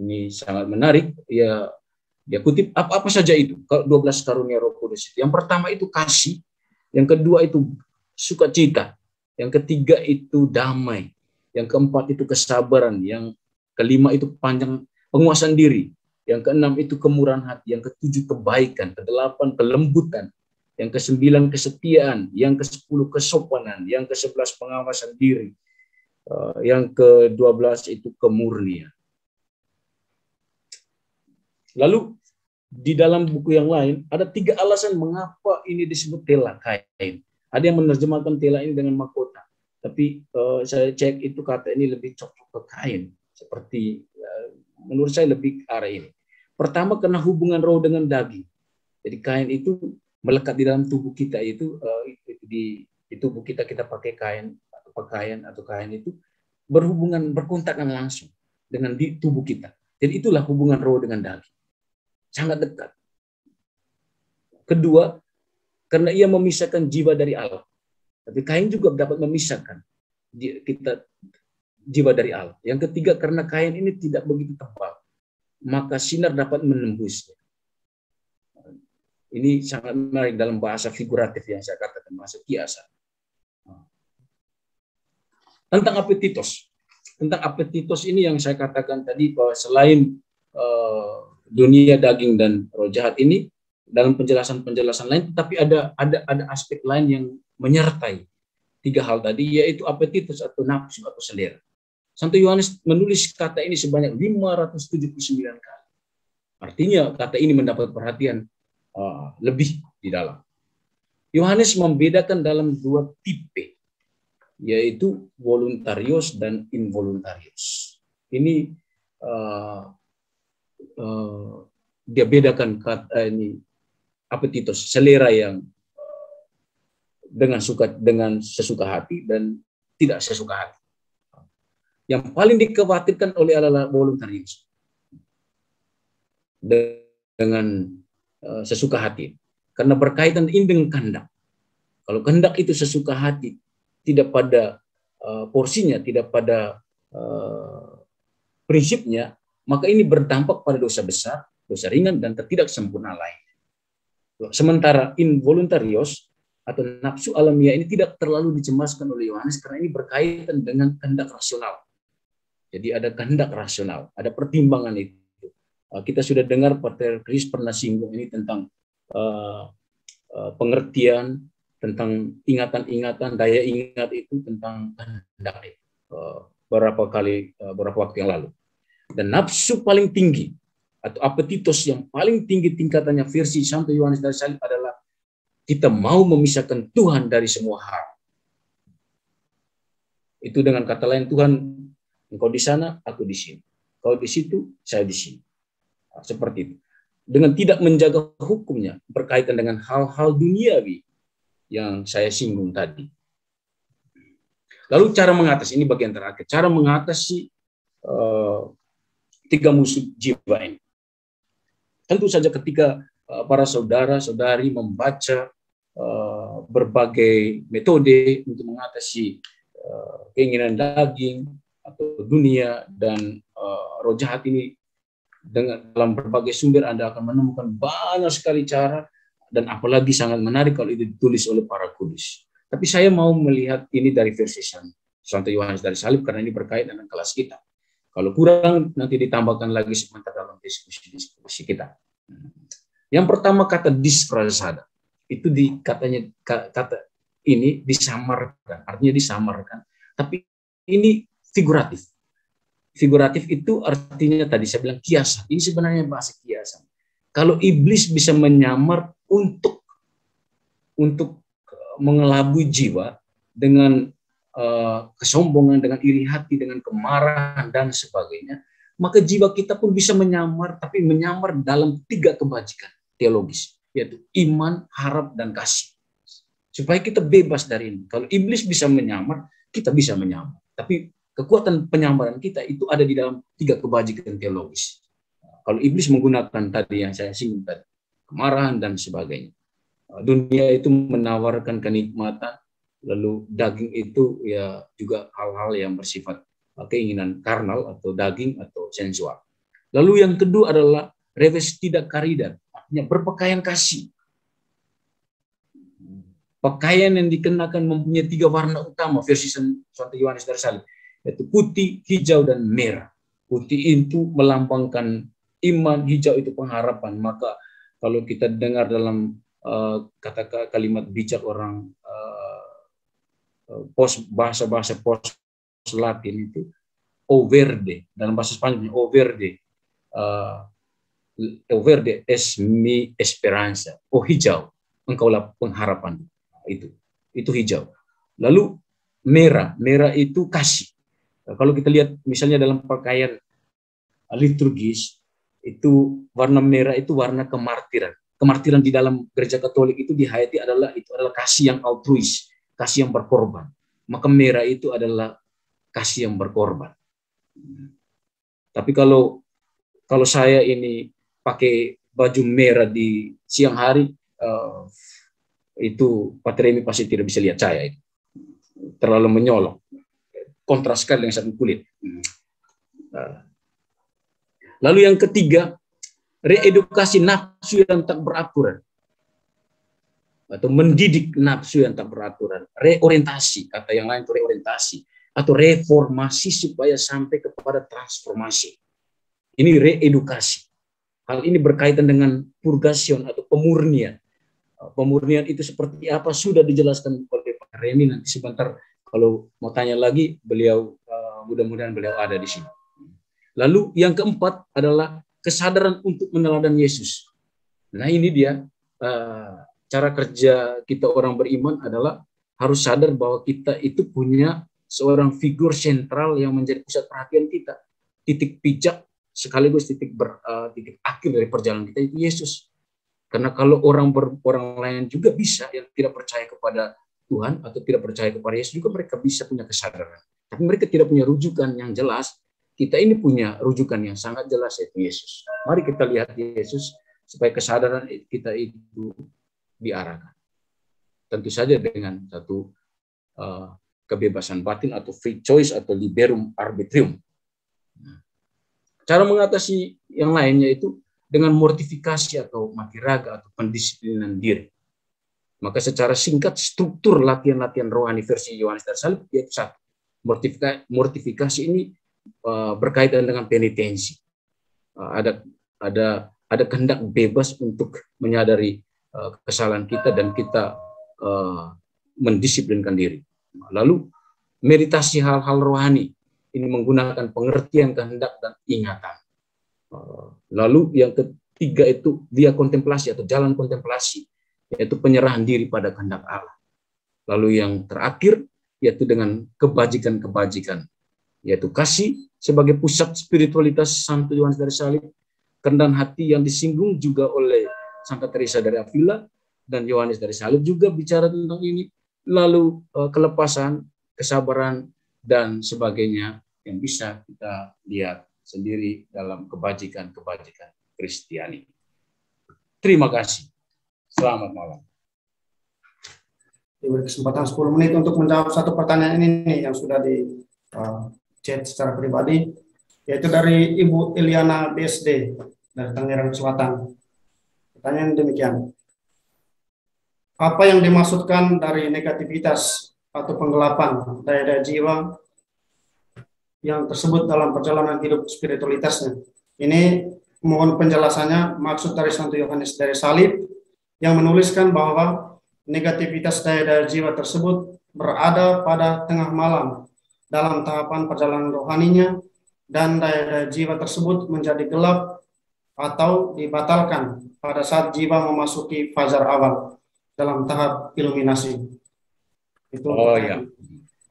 Ini sangat menarik. Dia kutip apa saja itu 12 karunia Roh Kudus. Yang pertama itu kasih, yang kedua itu sukacita, yang ketiga itu damai, yang keempat itu kesabaran, yang kelima itu penguasaan diri, yang keenam itu kemurahan hati, yang ketujuh kebaikan, kedelapan kelembutan, yang ke-9 kesetiaan, yang ke-10 kesopanan, yang ke-11 pengawasan diri, yang ke-12 itu kemurnian. Lalu di dalam buku yang lain ada 3 alasan mengapa ini disebut tela kain. Ada yang menerjemahkan tela ini dengan mahkota, tapi saya cek itu kata ini lebih cocok ke kain, seperti menurut saya lebih ke arah ini. Pertama, karena hubungan roh dengan daging. Jadi kain itu melekat di dalam tubuh kita, itu di tubuh kita pakai kain atau pakaian atau kain itu berhubungan, berkontakkan langsung dengan di tubuh kita. Jadi itulah hubungan roh dengan daging, sangat dekat. Kedua, karena ia memisahkan jiwa dari Allah. Tapi kain juga dapat memisahkan kita jiwa dari Allah. Yang ketiga, karena kain ini tidak begitu tebal, maka sinar dapat menembusnya. Ini sangat menarik dalam bahasa figuratif yang saya katakan, bahasa kiasan. Tentang apetitos. Tentang apetitos ini yang saya katakan tadi, bahwa selain dunia daging dan roh jahat ini, dalam penjelasan-penjelasan lain, tapi ada aspek lain yang menyertai 3 hal tadi, yaitu apetitos atau nafsu atau selera. Santo Yohanes menulis kata ini sebanyak 579 kali. Artinya kata ini mendapat perhatian lebih di dalam. Yohanes membedakan dalam 2 tipe, yaitu voluntarius dan involuntarius. Ini dia bedakan kata ini apetitos, selera yang dengan sesuka hati dan tidak sesuka hati. Yang paling dikhawatirkan oleh adalah voluntarius, dengan sesuka hati, karena berkaitan dengan kehendak. Kalau kehendak itu sesuka hati, tidak pada porsinya, tidak pada prinsipnya, maka ini berdampak pada dosa besar, dosa ringan, dan ketidaksempurnaan lain. Sementara involuntarius atau nafsu alamiah ini tidak terlalu dicemaskan oleh Yohanes, karena ini berkaitan dengan kehendak rasional. Jadi ada kehendak rasional, ada pertimbangan itu. Kita sudah dengar Pater Chris pernah singgung ini tentang pengertian, tentang ingatan-ingatan, daya ingat itu tentang kehendak beberapa waktu yang lalu. Dan nafsu paling tinggi atau apetitos yang paling tinggi tingkatannya versi Santo Yohanes dari Salib adalah kita mau memisahkan Tuhan dari semua hal. Itu dengan kata lain, Tuhan, engkau di sana, aku di sini. Kau di situ, saya di sini. Seperti itu. Dengan tidak menjaga hukumnya berkaitan dengan hal-hal duniawi yang saya singgung tadi. Lalu cara mengatasi, ini bagian terakhir, cara mengatasi tiga musuh jiwa ini. Tentu saja ketika para saudara-saudari membaca berbagai metode untuk mengatasi keinginan daging atau dunia dan roh jahat ini, dalam berbagai sumber Anda akan menemukan banyak sekali cara, dan apalagi sangat menarik kalau itu ditulis oleh para kudus. Tapi saya mau melihat ini dari versi Santo Yohanes dari Salib karena ini berkaitan dengan kelas kita. Kalau kurang nanti ditambahkan lagi sebentar dalam diskusi kita. Yang pertama kata disprasada, itu katanya kata ini disamarkan, artinya disamarkan. Tapi ini figuratif. Figuratif itu artinya tadi saya bilang kiasan. Ini sebenarnya bahasa kiasan. Kalau iblis bisa menyamar untuk mengelabui jiwa dengan kesombongan, dengan iri hati, dengan kemarahan dan sebagainya, maka jiwa kita pun bisa menyamar, tapi menyamar dalam tiga kebajikan teologis, yaitu iman, harap, dan kasih. Supaya kita bebas dari ini. Kalau iblis bisa menyamar, kita bisa menyamar. Tapi kekuatan penyamaran kita itu ada di dalam tiga kebajikan teologis. Kalau iblis menggunakan tadi yang saya singgung tadi, kemarahan dan sebagainya. Dunia itu menawarkan kenikmatan, lalu daging itu ya juga hal-hal yang bersifat keinginan karnal atau daging atau sensual. Lalu yang kedua adalah revestida caritas, artinya berpakaian kasih. Pakaian yang dikenakan mempunyai tiga warna utama versi Santo Yohanes dari Salib, yaitu putih, hijau, dan merah. Putih itu melambangkan iman, hijau itu pengharapan. Maka kalau kita dengar dalam kata kalimat bijak orang bahasa pos Latin itu, o verde, dalam bahasa Spanyol o verde es mi esperanza, oh hijau, engkaulah pengharapan. Itu hijau. Lalu merah itu kasih. Kalau kita lihat misalnya dalam pakaian liturgis, itu warna merah itu warna kemartiran. Kemartiran di dalam gereja Katolik itu dihayati adalah kasih yang altruis, kasih yang berkorban. Maka merah itu adalah kasih yang berkorban. Tapi kalau saya ini pakai baju merah di siang hari, itu Pak Remi pasti tidak bisa lihat saya. Terlalu menyolok. Kontras sekali dengan satu kulit. Lalu yang ketiga, reedukasi nafsu yang tak beraturan. Atau mendidik nafsu yang tak beraturan. Reorientasi, kata yang lain itu reorientasi. Atau reformasi supaya sampai kepada transformasi. Ini reedukasi. Hal ini berkaitan dengan purgation atau pemurnian. Pemurnian itu seperti apa sudah dijelaskan oleh Pak Remi. Nanti sebentar kalau mau tanya lagi, beliau mudah-mudahan beliau ada di sini. Lalu yang keempat adalah kesadaran untuk meneladani Yesus. Nah ini dia cara kerja kita orang beriman adalah harus sadar bahwa kita itu punya seorang figur sentral yang menjadi pusat perhatian kita. Titik pijak sekaligus titik akhir dari perjalanan kita itu Yesus. Karena kalau orang lain juga bisa yang tidak percaya kepada Tuhan atau tidak percaya kepada Yesus juga mereka bisa punya kesadaran. Tapi mereka tidak punya rujukan yang jelas. Kita ini punya rujukan yang sangat jelas yaitu Yesus. Mari kita lihat Yesus supaya kesadaran kita itu diarahkan. Tentu saja dengan satu kebebasan batin atau free choice atau liberum arbitrium. Cara mengatasi yang lainnya itu dengan mortifikasi atau mati raga atau pendisiplinan diri. Maka secara singkat struktur latihan-latihan rohani versi Yohanes dari Salib yaitu satu. Mortifikasi ini berkaitan dengan penitensi. Ada kehendak bebas untuk menyadari kesalahan kita dan kita mendisiplinkan diri. Lalu meditasi hal-hal rohani ini menggunakan pengertian, kehendak, dan ingatan. Lalu yang ketiga itu dia kontemplasi atau jalan kontemplasi, yaitu penyerahan diri pada kehendak Allah. Lalu yang terakhir yaitu dengan kebajikan-kebajikan, yaitu kasih sebagai pusat spiritualitas Santo Yohanes dari Salib, kerendahan hati yang disinggung juga oleh Santa Teresa dari Avila dan Yohanes dari Salib juga bicara tentang ini. Lalu kelepasan, kesabaran, dan sebagainya yang bisa kita lihat sendiri dalam kebajikan-kebajikan Kristiani. Terima kasih. Selamat malam. Diberi kesempatan 10 menit untuk menjawab satu pertanyaan ini nih, yang sudah di chat secara pribadi, yaitu dari Ibu Eliana BSD dari Tangerang Selatan. Pertanyaan demikian. Apa yang dimaksudkan dari negativitas atau penggelapan daya-daya jiwa yang tersebut dalam perjalanan hidup spiritualitasnya? Ini mohon penjelasannya. Maksud dari Santo Yohanes dari Salib yang menuliskan bahwa negativitas daya-daya jiwa tersebut berada pada tengah malam dalam tahapan perjalanan rohaninya, dan daya-daya jiwa tersebut menjadi gelap atau dibatalkan pada saat jiwa memasuki fajar awal dalam tahap iluminasi. Itu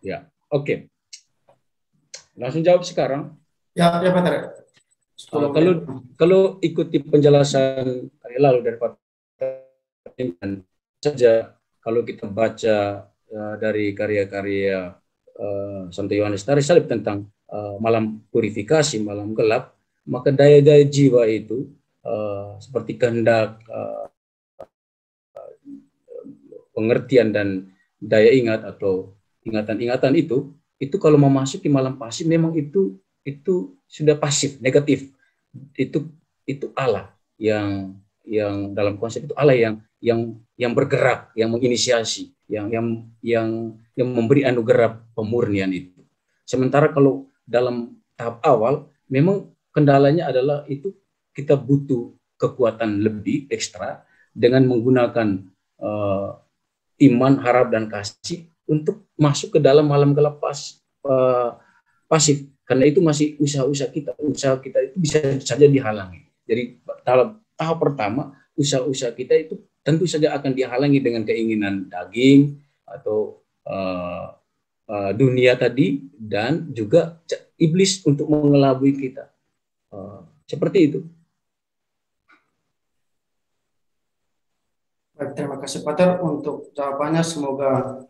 ya. Oke. Langsung jawab sekarang. Ya Pak. Kalau ikuti penjelasan hari lalu dari Pak saja, kalau kita baca dari karya-karya Santo Yohanes dari Salib tentang malam purifikasi, malam gelap, maka daya-daya jiwa itu seperti kehendak, pengertian, dan daya ingat atau ingatan-ingatan itu kalau memasuki malam pasif memang itu sudah pasif, negatif. Itu Allah yang dalam konsep itu Allah yang bergerak, yang menginisiasi, yang memberi anugerah pemurnian itu. Sementara kalau dalam tahap awal memang kendalanya adalah itu kita butuh kekuatan lebih ekstra dengan menggunakan iman, harap, dan kasih untuk masuk ke dalam malam gelap pasif. Karena itu masih usaha kita itu bisa saja dihalangi. Jadi dalam tahap pertama usaha kita itu tentu saja akan dihalangi dengan keinginan daging atau dunia tadi, dan juga iblis untuk mengelabui kita. Seperti itu. Baik, terima kasih Pater untuk jawabannya. Semoga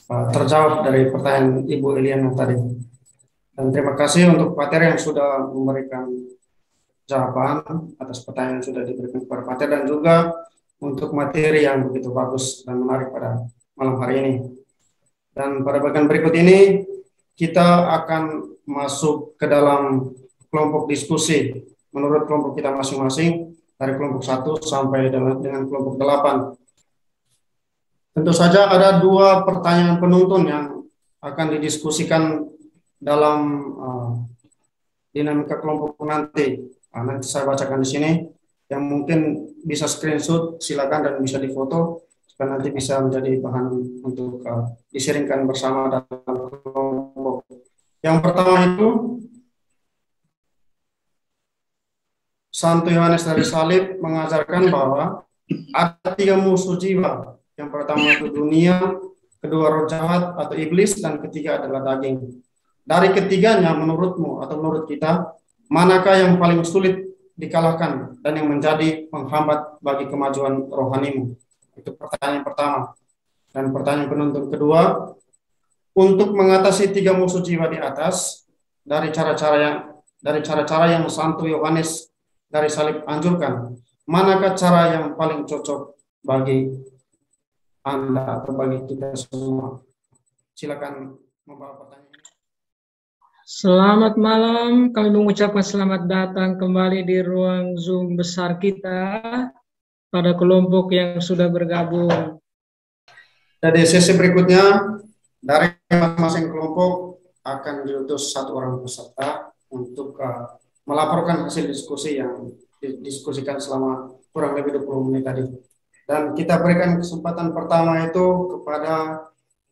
terjawab dari pertanyaan Ibu Eliana tadi. Dan terima kasih untuk Pater yang sudah memberikan jawaban atas pertanyaan yang sudah diberikan kepada Pater, dan juga untuk materi yang begitu bagus dan menarik pada malam hari ini. Dan pada bagian berikut ini kita akan masuk ke dalam kelompok diskusi menurut kelompok kita masing-masing, dari kelompok 1 sampai dengan kelompok 8. Tentu saja ada 2 pertanyaan penuntun yang akan didiskusikan dalam dinamika kelompok nanti. Nanti saya bacakan di sini. Yang mungkin bisa screenshot silakan, dan bisa difoto supaya nanti bisa menjadi bahan untuk disiringkan bersama dalam kelompok. Yang pertama itu Santo Yohanes dari Salib mengajarkan bahwa ada 3 musuh jiwa. Yang pertama itu dunia, kedua roh jahat atau iblis, dan ketiga adalah daging. Dari ketiganya menurutmu atau menurut kita, manakah yang paling sulit dikalahkan dan yang menjadi penghambat bagi kemajuan rohanimu? Itu pertanyaan pertama. Dan pertanyaan penuntun kedua, untuk mengatasi 3 musuh jiwa di atas, dari cara-cara yang Santo Yohanes dari Salib anjurkan, manakah cara yang paling cocok bagi Anda atau bagi kita semua? Silakan membawa pertanyaan. Selamat malam, kami mengucapkan selamat datang kembali di ruang Zoom besar kita pada kelompok yang sudah bergabung. Dari sesi berikutnya, dari masing-masing kelompok akan diutus 1 orang peserta untuk melaporkan hasil diskusi yang didiskusikan selama kurang lebih 20 menit tadi. Dan kita berikan kesempatan pertama itu kepada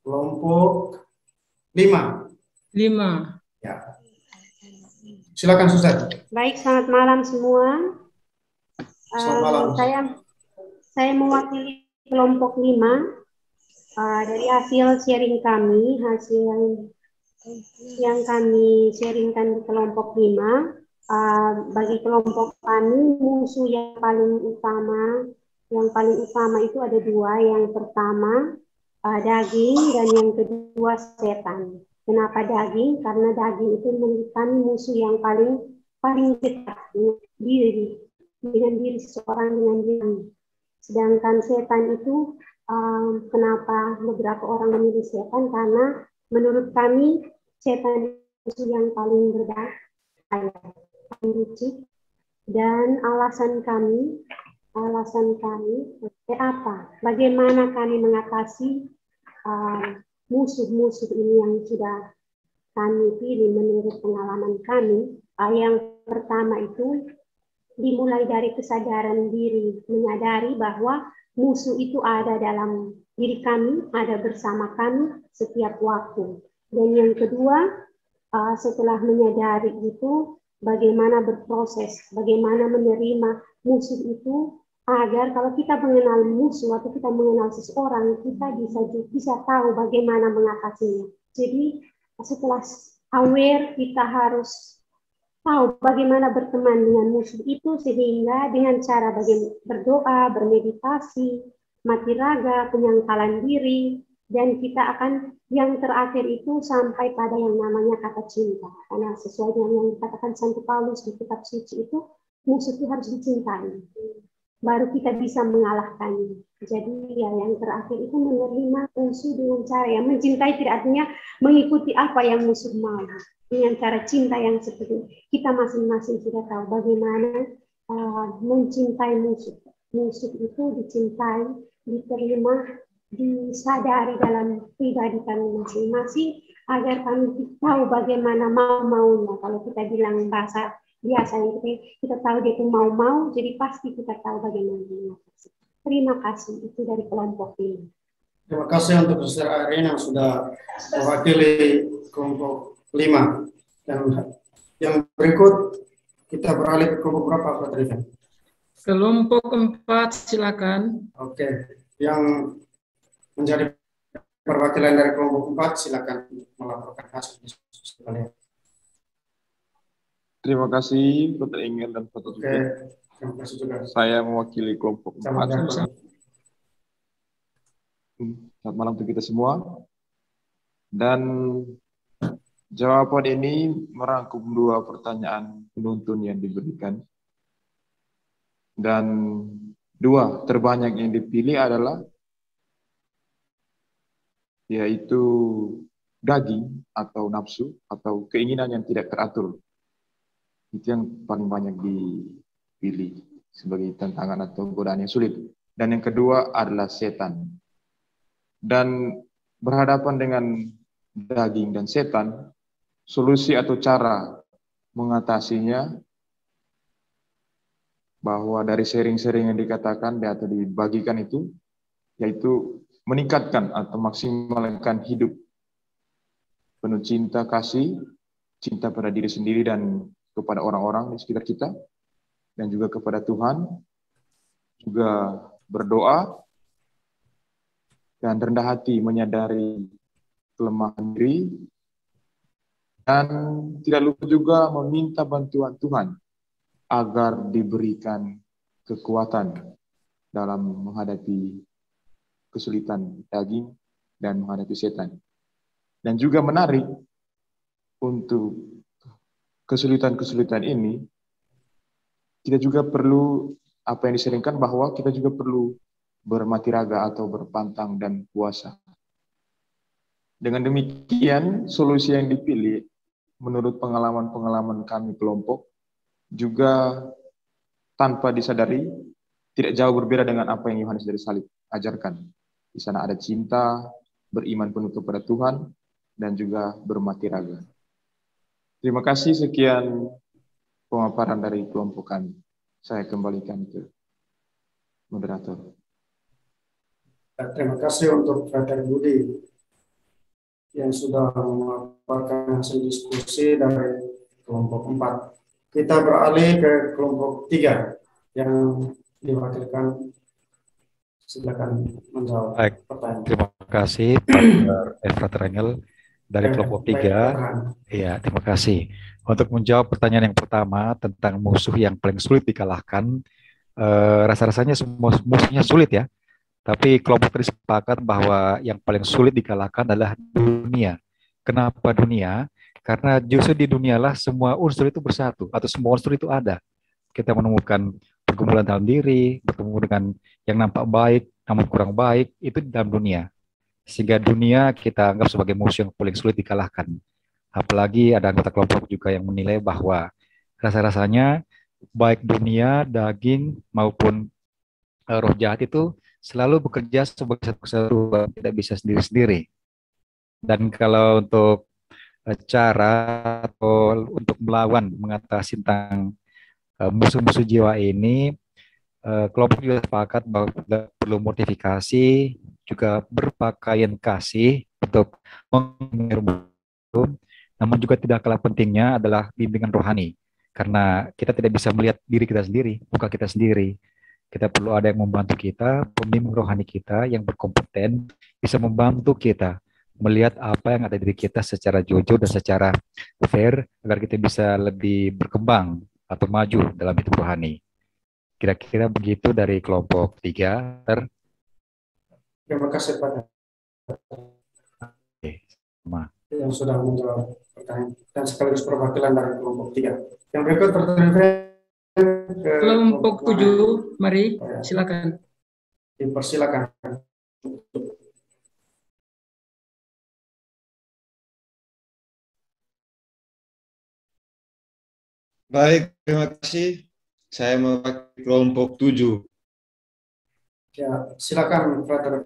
kelompok 5. 5. Ya, Silakan Suster. Baik, selamat malam semua. Selamat malam. Saya mewakili kelompok 5 dari hasil sharing kami, hasil yang kami sharingkan di kelompok 5. Bagi kelompok kami, musuh yang paling utama itu ada 2. Yang pertama daging dan yang kedua setan. Kenapa daging? Karena daging itu menurut kami musuh yang paling dekat dengan diri seseorang, dengan diri. Sedangkan setan itu kenapa beberapa orang memilih setan? Karena menurut kami setan itu yang paling berbahaya, paling licik. Dan alasan kami apa? Bagaimana kami mengatasi musuh-musuh ini yang sudah kami pilih menurut pengalaman kami. Yang pertama itu dimulai dari kesadaran diri, menyadari bahwa musuh itu ada dalam diri kami, ada bersama kami setiap waktu. Dan yang kedua, setelah menyadari itu, bagaimana berproses, bagaimana menerima musuh itu, agar kalau kita mengenal musuh atau kita mengenal seseorang, kita bisa tahu bagaimana mengatasinya. Jadi setelah aware, kita harus tahu bagaimana berteman dengan musuh itu, sehingga dengan cara berdoa, bermeditasi, mati raga, penyangkalan diri, dan kita akan yang terakhir itu sampai pada yang namanya kata cinta. Karena sesuai dengan yang dikatakan Santo Paulus di kitab suci itu, musuh itu harus dicintai. Baru kita bisa mengalahkannya. Jadi ya yang terakhir itu menerima musuh dengan cara yang mencintai, tidak artinya mengikuti apa yang musuh mau. Dengan cara cinta yang seperti kita masing-masing sudah tahu bagaimana mencintai musuh. Musuh itu dicintai, diterima, disadari dalam pribadi kami masing-masing, agar kami tahu bagaimana mau-maunya. Kalau kita bilang bahasa biasa, kita tahu dia itu mau-mau, jadi pasti kita tahu bagaimana mengatasi. Terima kasih, itu dari kelompok ini. Terima kasih untuk Suster Irene yang sudah mewakili kelompok 5. Dan yang berikut kita beralih ke kelompok berapa, Pak Rifan? Kelompok 4, silakan. Oke, yang menjadi perwakilan dari kelompok 4 silakan melaporkan hasil diskusi kalian. Terima kasih, Dr. Ingel dan Dr. Oke, terima kasih juga. Saya mewakili kelompok 4. Selamat Malam untuk kita semua. Dan jawaban ini merangkum 2 pertanyaan penuntun yang diberikan. Dan 2 terbanyak yang dipilih adalah yaitu daging atau nafsu atau keinginan yang tidak teratur. Itu yang paling banyak dipilih sebagai tantangan atau godaan yang sulit. Dan yang kedua adalah setan. Dan berhadapan dengan daging dan setan, solusi atau cara mengatasinya, bahwa dari sharing-sharing yang dikatakan atau dibagikan itu, yaitu meningkatkan atau maksimalkan hidup penuh cinta kasih, cinta pada diri sendiri dan kepada orang-orang di sekitar kita, dan juga kepada Tuhan, juga berdoa, dan rendah hati menyadari kelemahan diri, dan tidak lupa juga meminta bantuan Tuhan agar diberikan kekuatan dalam menghadapi kesulitan daging dan menghadapi setan. Dan juga menarik untuk kesulitan-kesulitan ini, kita juga perlu, apa yang diseringkan, bahwa kita juga perlu bermati raga atau berpantang dan puasa. Dengan demikian, solusi yang dipilih menurut pengalaman-pengalaman kami kelompok juga tanpa disadari tidak jauh berbeda dengan apa yang Yohanes dari Salib ajarkan. Di sana ada cinta, beriman penuh kepada Tuhan, dan juga bermati raga. Terima kasih, sekian pemaparan dari kelompok kami. Saya kembalikan ke moderator. Terima kasih untuk Frater Budi yang sudah memaparkan hasil diskusi dari kelompok 4. Kita beralih ke kelompok 3 yang diwakilkan. Silakan menjawab. Baik, pertanyaan. terima kasih Pak Efrat Rangel dari kelompok 3. Iya, terima kasih. Untuk menjawab pertanyaan yang pertama tentang musuh yang paling sulit dikalahkan, rasa-rasanya semua musuhnya sulit ya. Tapi kelompok tadi sepakat bahwa yang paling sulit dikalahkan adalah dunia. Kenapa dunia? Karena justru di dunialah semua unsur itu bersatu atau semua unsur itu ada. Kita menemukan pergumulan dalam diri, bertemu dengan yang nampak baik, namun kurang baik, itu di dalam dunia. Sehingga dunia kita anggap sebagai musuh yang paling sulit dikalahkan. Apalagi ada anggota kelompok juga yang menilai bahwa rasa-rasanya baik dunia, daging, maupun roh jahat itu selalu bekerja sebagai satu kesatuan, tidak bisa sendiri-sendiri. Dan kalau untuk cara atau untuk melawan, mengatasi tentang musuh-musuh jiwa ini, kelompok juga sepakat bahwa perlu mortifikasi, juga berpakaian kasih untuk mengerumun. Namun juga tidak kalah pentingnya adalah bimbingan rohani, karena kita tidak bisa melihat diri kita sendiri, muka kita sendiri. Kita perlu ada yang membantu kita, pembimbing rohani kita yang berkompeten, bisa membantu kita melihat apa yang ada di diri kita secara jujur dan secara fair, agar kita bisa lebih berkembang atau maju dalam hidup rohani. Kira-kira begitu dari kelompok 3. Terima kasih Pak. Yang sudah menjawab pertanyaan dan sekaligus perwakilan dari kelompok 3. Yang berikut pertanyaan kelompok 7, mari silakan. Dipersilakan. Baik, terima kasih. Saya mewakili kelompok 7. Ya, silakan, Frater.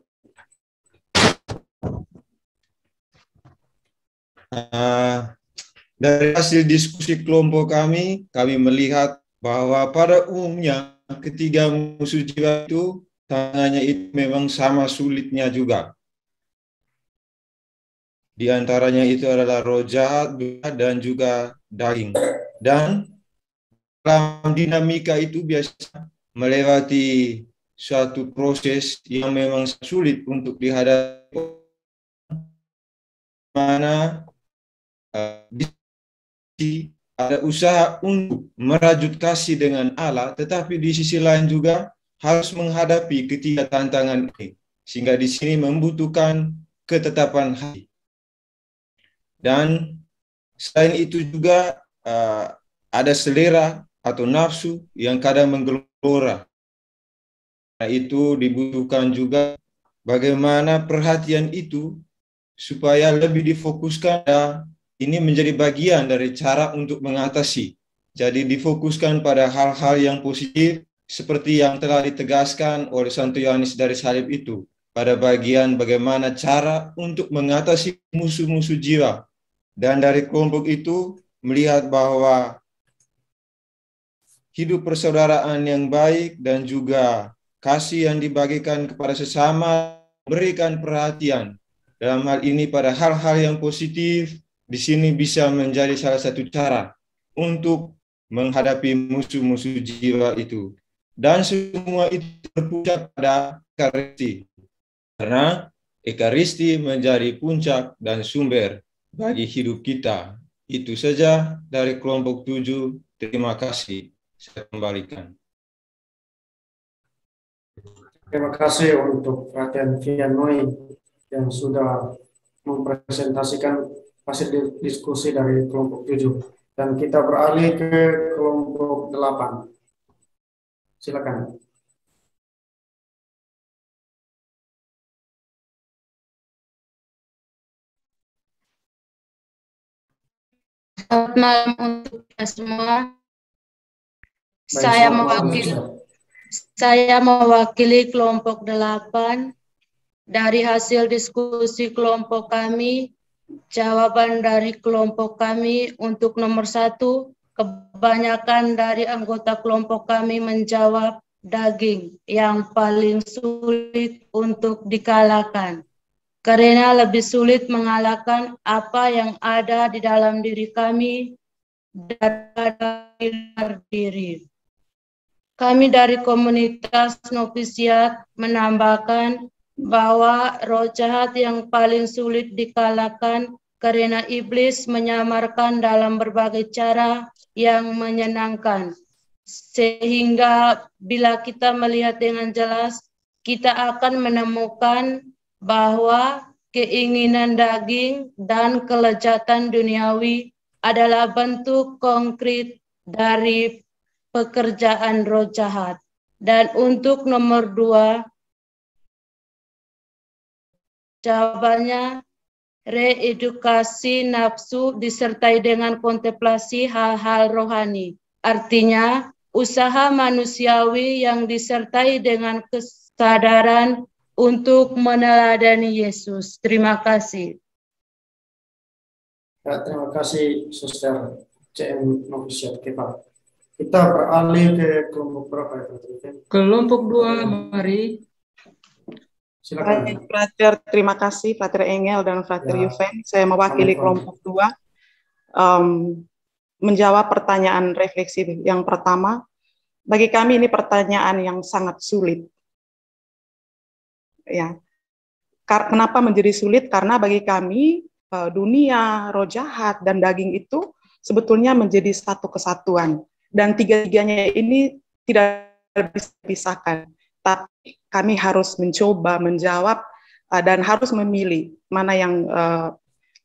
Dari hasil diskusi kelompok kami melihat bahwa pada umumnya ketiga musuh jiwa itu tangannya itu memang sama sulitnya juga. Di antaranya itu adalah roh jahat dan juga daging. Dan dalam dinamika itu biasa melewati suatu proses yang memang sulit untuk dihadapi, mana ada usaha untuk merajut kasih dengan Allah, tetapi di sisi lain juga harus menghadapi ketiga tantangan ini, sehingga di sini membutuhkan ketetapan hati. Dan selain itu juga ada selera atau nafsu yang kadang menggelora. Nah, itu dibutuhkan juga bagaimana perhatian itu supaya lebih difokuskan. Ini menjadi bagian dari cara untuk mengatasi. Jadi difokuskan pada hal-hal yang positif seperti yang telah ditegaskan oleh Santo Yohanes dari Salib itu, pada bagian bagaimana cara untuk mengatasi musuh-musuh jiwa. Dan dari kelompok itu melihat bahwa hidup persaudaraan yang baik dan juga kasih yang dibagikan kepada sesama, berikan perhatian dalam hal ini pada hal-hal yang positif, di sini bisa menjadi salah satu cara untuk menghadapi musuh-musuh jiwa itu. Dan semua itu berpuncak pada Ekaristi, karena Ekaristi menjadi puncak dan sumber bagi hidup kita. Itu saja dari kelompok 7. Terima kasih. Saya kembalikan. Terima kasih untuk perhatian Vianoi yang sudah mempresentasikan hasil diskusi dari kelompok 7. Dan kita beralih ke kelompok 8. Silakan. Selamat malam untuk kita semua. Saya mewakili kelompok 8. Dari hasil diskusi kelompok kami, jawaban dari kelompok kami untuk nomor 1, kebanyakan dari anggota kelompok kami menjawab daging yang paling sulit untuk dikalahkan. Karena lebih sulit mengalahkan apa yang ada di dalam diri kami daripada diri. Kami dari komunitas novisiat menambahkan bahwa roh jahat yang paling sulit dikalahkan karena iblis menyamarkan dalam berbagai cara yang menyenangkan. Sehingga bila kita melihat dengan jelas, kita akan menemukan bahwa keinginan daging dan kelezatan duniawi adalah bentuk konkret dari pekerjaan roh jahat. Dan untuk nomor 2, jawabannya reedukasi nafsu disertai dengan kontemplasi hal-hal rohani. Artinya, usaha manusiawi yang disertai dengan kesadaran untuk meneladani Yesus. Terima kasih. Ya, terima kasih, Suster CM Novisiat kita. Kita beralih ke kelompok berapa ya? Kelompok 2, mari. Silakan. Baik, Frater, terima kasih Frater Engel dan Frater Yuven. Saya mewakili kelompok 2 menjawab pertanyaan refleksi yang pertama. Bagi kami ini pertanyaan yang sangat sulit. Ya, kenapa menjadi sulit? Karena bagi kami dunia, roh jahat, dan daging itu sebetulnya menjadi satu kesatuan. Dan tiga-tiganya ini tidak bisa dipisahkan. Tapi kami harus mencoba menjawab dan harus memilih mana yang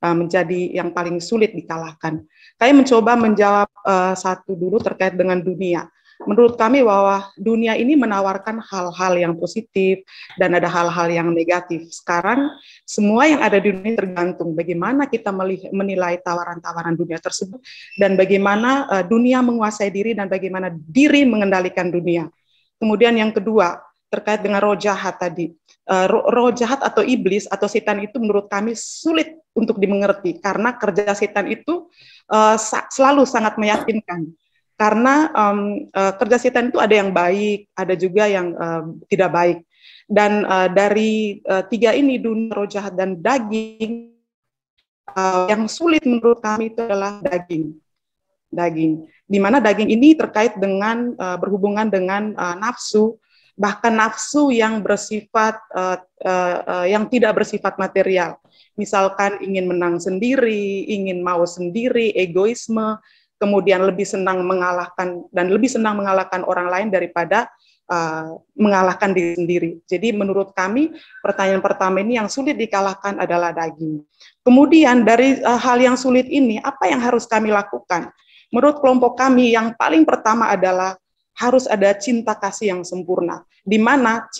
menjadi yang paling sulit dikalahkan. Kami mencoba menjawab satu dulu terkait dengan dunia. Menurut kami bahwa dunia ini menawarkan hal-hal yang positif dan ada hal-hal yang negatif. Sekarang semua yang ada di dunia tergantung bagaimana kita menilai tawaran-tawaran dunia tersebut dan bagaimana dunia menguasai diri dan bagaimana diri mengendalikan dunia. Kemudian yang kedua, terkait dengan roh jahat tadi. Roh jahat atau iblis atau setan itu menurut kami sulit untuk dimengerti karena kerja setan itu selalu sangat meyakinkan. Karena kerja setan itu ada yang baik, ada juga yang tidak baik. Dan dari tiga ini, dunia, roh jahat, dan daging, yang sulit menurut kami itu adalah daging. Di mana daging ini terkait dengan berhubungan dengan nafsu, bahkan nafsu yang bersifat yang tidak bersifat material. Misalkan ingin menang sendiri, ingin mau sendiri, egoisme, kemudian lebih senang mengalahkan orang lain daripada mengalahkan diri sendiri. Jadi menurut kami pertanyaan pertama ini yang sulit dikalahkan adalah daging. Kemudian dari hal yang sulit ini, apa yang harus kami lakukan? Menurut kelompok kami yang paling pertama adalah harus ada cinta kasih yang sempurna. Di mana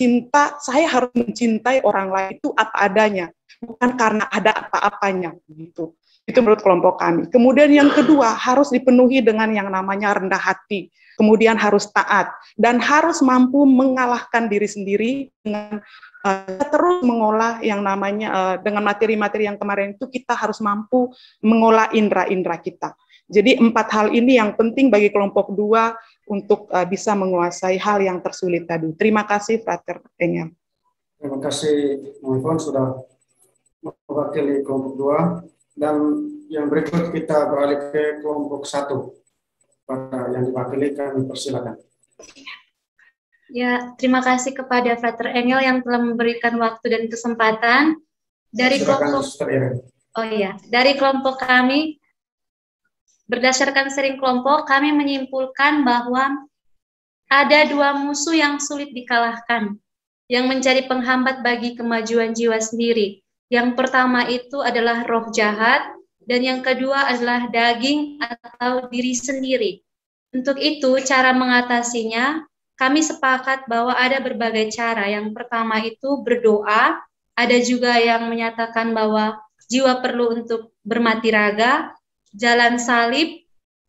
saya harus mencintai orang lain itu apa adanya, bukan karena ada apa-apanya gitu. Itu menurut kelompok kami. Kemudian yang kedua, harus dipenuhi dengan yang namanya rendah hati. Kemudian harus taat. Dan harus mampu mengalahkan diri sendiri dengan terus mengolah yang namanya, dengan materi-materi yang kemarin itu kita harus mampu mengolah indera-indera kita. Jadi 4 hal ini yang penting bagi kelompok 2 untuk bisa menguasai hal yang tersulit tadi. Terima kasih, Frater Engel. Terima kasih, Mohon sudah mewakili kelompok 2. Dan yang berikut kita beralih ke kelompok 1. Pada yang diwakili kami persilakan. Ya, terima kasih kepada Frater Engel yang telah memberikan waktu dan kesempatan. Dari kelompok kami, berdasarkan sering kelompok, kami menyimpulkan bahwa ada 2 musuh yang sulit dikalahkan, yang menjadi penghambat bagi kemajuan jiwa sendiri. Yang pertama itu adalah roh jahat, dan yang kedua adalah daging atau diri sendiri. Untuk itu, cara mengatasinya, kami sepakat bahwa ada berbagai cara. Yang pertama itu berdoa, ada juga yang menyatakan bahwa jiwa perlu untuk bermati raga, jalan salib,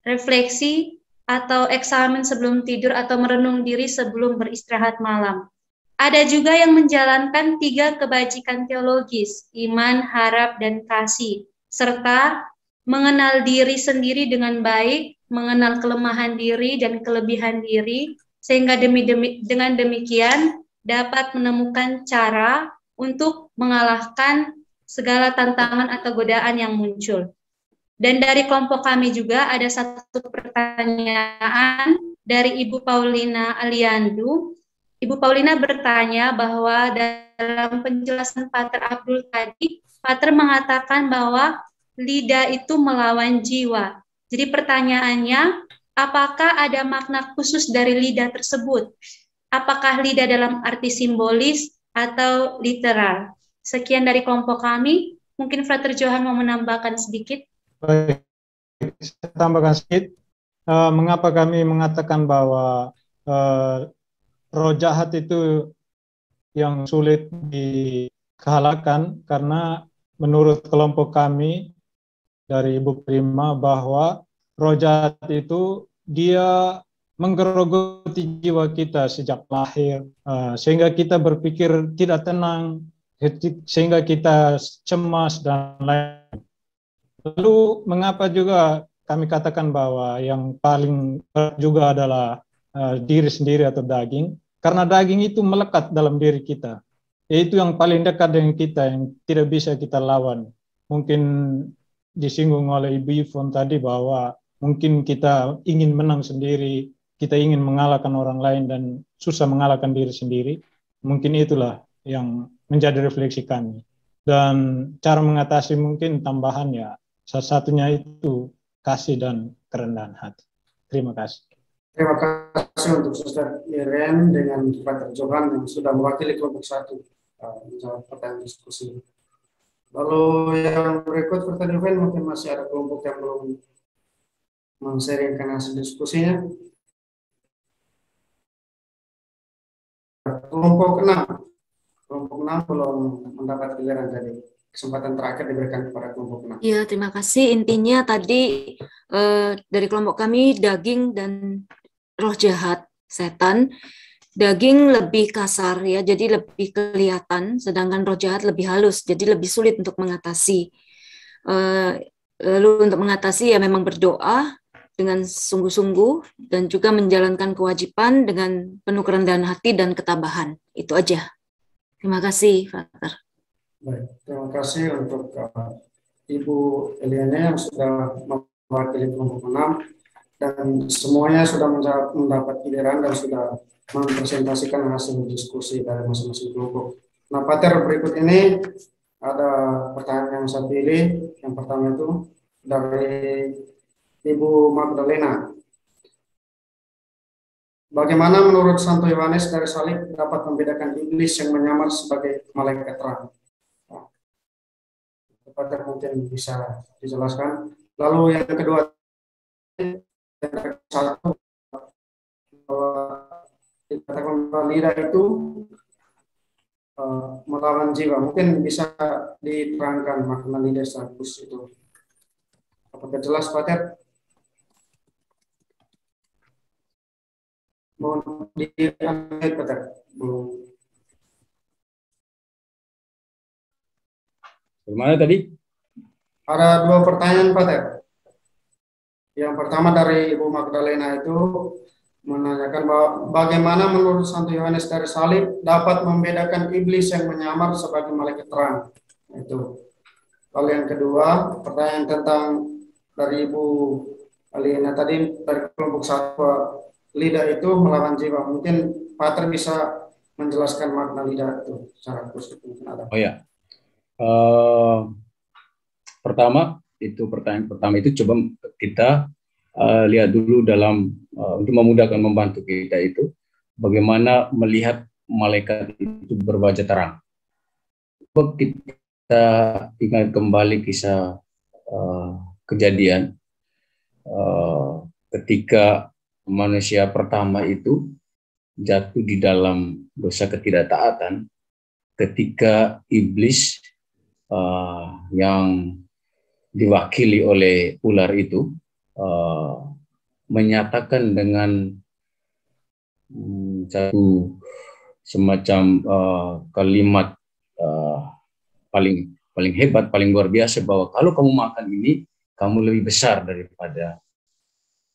refleksi, atau eksamen sebelum tidur, atau merenung diri sebelum beristirahat malam. Ada juga yang menjalankan 3 kebajikan teologis, iman, harap, dan kasih, serta mengenal diri sendiri dengan baik, mengenal kelemahan diri dan kelebihan diri, sehingga dengan demikian dapat menemukan cara untuk mengalahkan segala tantangan atau godaan yang muncul. Dan dari kelompok kami juga ada satu pertanyaan dari Ibu Paulina Aliandu. Ibu Paulina bertanya bahwa dalam penjelasan Pater Abdul tadi, Pater mengatakan bahwa lidah itu melawan jiwa. Jadi pertanyaannya, apakah ada makna khusus dari lidah tersebut? Apakah lidah dalam arti simbolis atau literal? Sekian dari kelompok kami. Mungkin Frater Johan mau menambahkan sedikit. Baik, saya tambahkan sedikit. Mengapa kami mengatakan bahwa roh jahat itu yang sulit dikalahkan? Karena menurut kelompok kami dari Ibu Prima bahwa roh jahat itu dia menggerogoti jiwa kita sejak lahir, sehingga kita berpikir tidak tenang, sehingga kita cemas dan lain. Lalu mengapa juga kami katakan bahwa yang paling berat juga adalah diri sendiri atau daging? Karena daging itu melekat dalam diri kita. Itu yang paling dekat dengan kita, yang tidak bisa kita lawan. Mungkin disinggung oleh Ibu Yvonne tadi bahwa mungkin kita ingin menang sendiri, kita ingin mengalahkan orang lain dan susah mengalahkan diri sendiri. Mungkin itulah yang menjadi refleksi kami. Dan cara mengatasi mungkin tambahan ya, salah satunya itu kasih dan kerendahan hati. Terima kasih. Terima kasih untuk Suster Miriam dengan Pater Johan yang sudah mewakili kelompok 1 menjawab pertanyaan diskusi. Lalu yang berikut Frater Johan, mungkin masih ada kelompok yang belum men-sharingkan hasil diskusinya. Kelompok 6 belum mendapat giliran, jadi kesempatan terakhir diberikan kepada kelompok 6. Ya, terima kasih. Intinya tadi dari kelompok kami daging dan roh jahat, setan. Daging lebih kasar ya, jadi lebih kelihatan, sedangkan roh jahat lebih halus, jadi lebih sulit untuk mengatasi. Lalu untuk mengatasi ya memang berdoa dengan sungguh-sungguh dan juga menjalankan kewajiban dengan penuh kerendahan hati dan ketabahan. Itu aja. Terima kasih, Frater. Baik, terima kasih untuk Ibu Eliana yang sudah mewakili kelompok 6 dan semuanya sudah mendapat giliran dan sudah mempresentasikan hasil diskusi dari masing-masing kelompok. Nah, Pater, berikut ini ada pertanyaan yang saya pilih. Yang pertama itu dari Ibu Magdalena. Bagaimana menurut Santo Yohanes dari salib dapat membedakan iblis yang menyamar sebagai malaikat terang? Pater mungkin bisa dijelaskan. Lalu yang kedua, satu bahwa dikatakan bahwa lidah itu melawan jiwa. Mungkin bisa diterangkan makna lidah status itu. Apakah jelas, Pater? Mohon diambil, Pater. Bagaimana tadi? Ada 2 pertanyaan, Pater. Yang pertama dari Ibu Magdalena itu menanyakan bahwa bagaimana menurut Santo Yohanes dari salib dapat membedakan iblis yang menyamar sebagai malaikat terang. Itu. Lalu yang kedua, pertanyaan tentang dari Ibu Alina tadi dari kelompok 1, lidah itu melawan jiwa. Mungkin Pater bisa menjelaskan makna lidah itu secara khusus. Oh ya. Pertanyaan pertama itu coba kita lihat dulu dalam untuk memudahkan membantu kita itu bagaimana melihat malaikat itu berwajah terang. Kita ingat kembali kisah kejadian ketika manusia pertama itu jatuh di dalam dosa ketidaktaatan, ketika iblis yang diwakili oleh ular itu menyatakan dengan satu semacam kalimat paling hebat, paling luar biasa, bahwa kalau kamu makan ini, kamu lebih besar daripada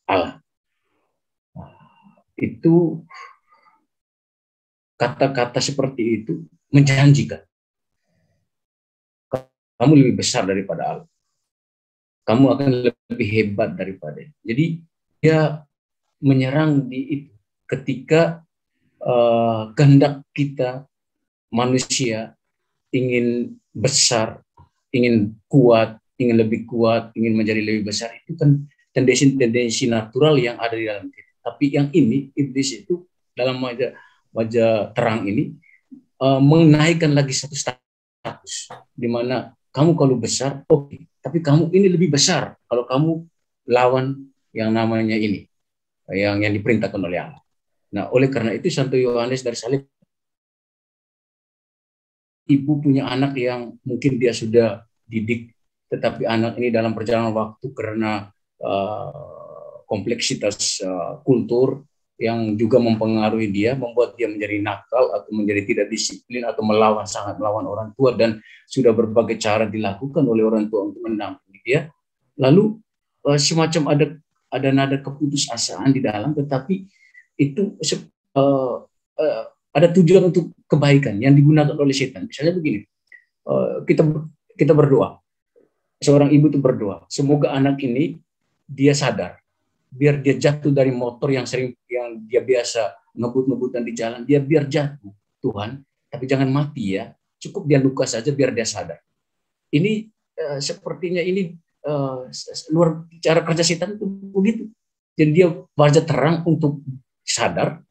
Allah. Itu kata-kata seperti itu menjanjikan. Kamu lebih besar daripada Allah. kamu akan lebih hebat daripada. Jadi dia menyerang di itu ketika kehendak kita manusia ingin besar, ingin kuat, ingin lebih kuat, ingin menjadi lebih besar, itu kan tendensi natural yang ada di dalam kita. Tapi yang ini, iblis itu dalam wajah terang ini menaikkan lagi satu status, di mana kamu kalau besar, oke, tapi kamu ini lebih besar kalau kamu lawan yang namanya ini, yang diperintahkan oleh Allah. Nah, oleh karena itu Santo Yohanes dari Salib, ibu punya anak yang mungkin dia sudah didik, tetapi anak ini dalam perjalanan waktu karena kompleksitas kultur yang juga mempengaruhi dia, membuat dia menjadi nakal atau menjadi tidak disiplin atau sangat melawan orang tua, dan sudah berbagai cara dilakukan oleh orang tua untuk mendampingi dia. Lalu semacam ada nada keputusasaan di dalam, tetapi itu ada tujuan untuk kebaikan yang digunakan oleh setan. Misalnya begini, kita berdoa, seorang ibu itu berdoa, semoga anak ini dia sadar, biar dia jatuh dari motor yang dia biasa ngebut-ngebutan di jalan, dia biar jatuh, Tuhan, tapi jangan mati ya, cukup dia luka saja biar dia sadar. Ini sepertinya ini luar cara kerja setan itu begitu. Jadi dia wajah terang untuk sadar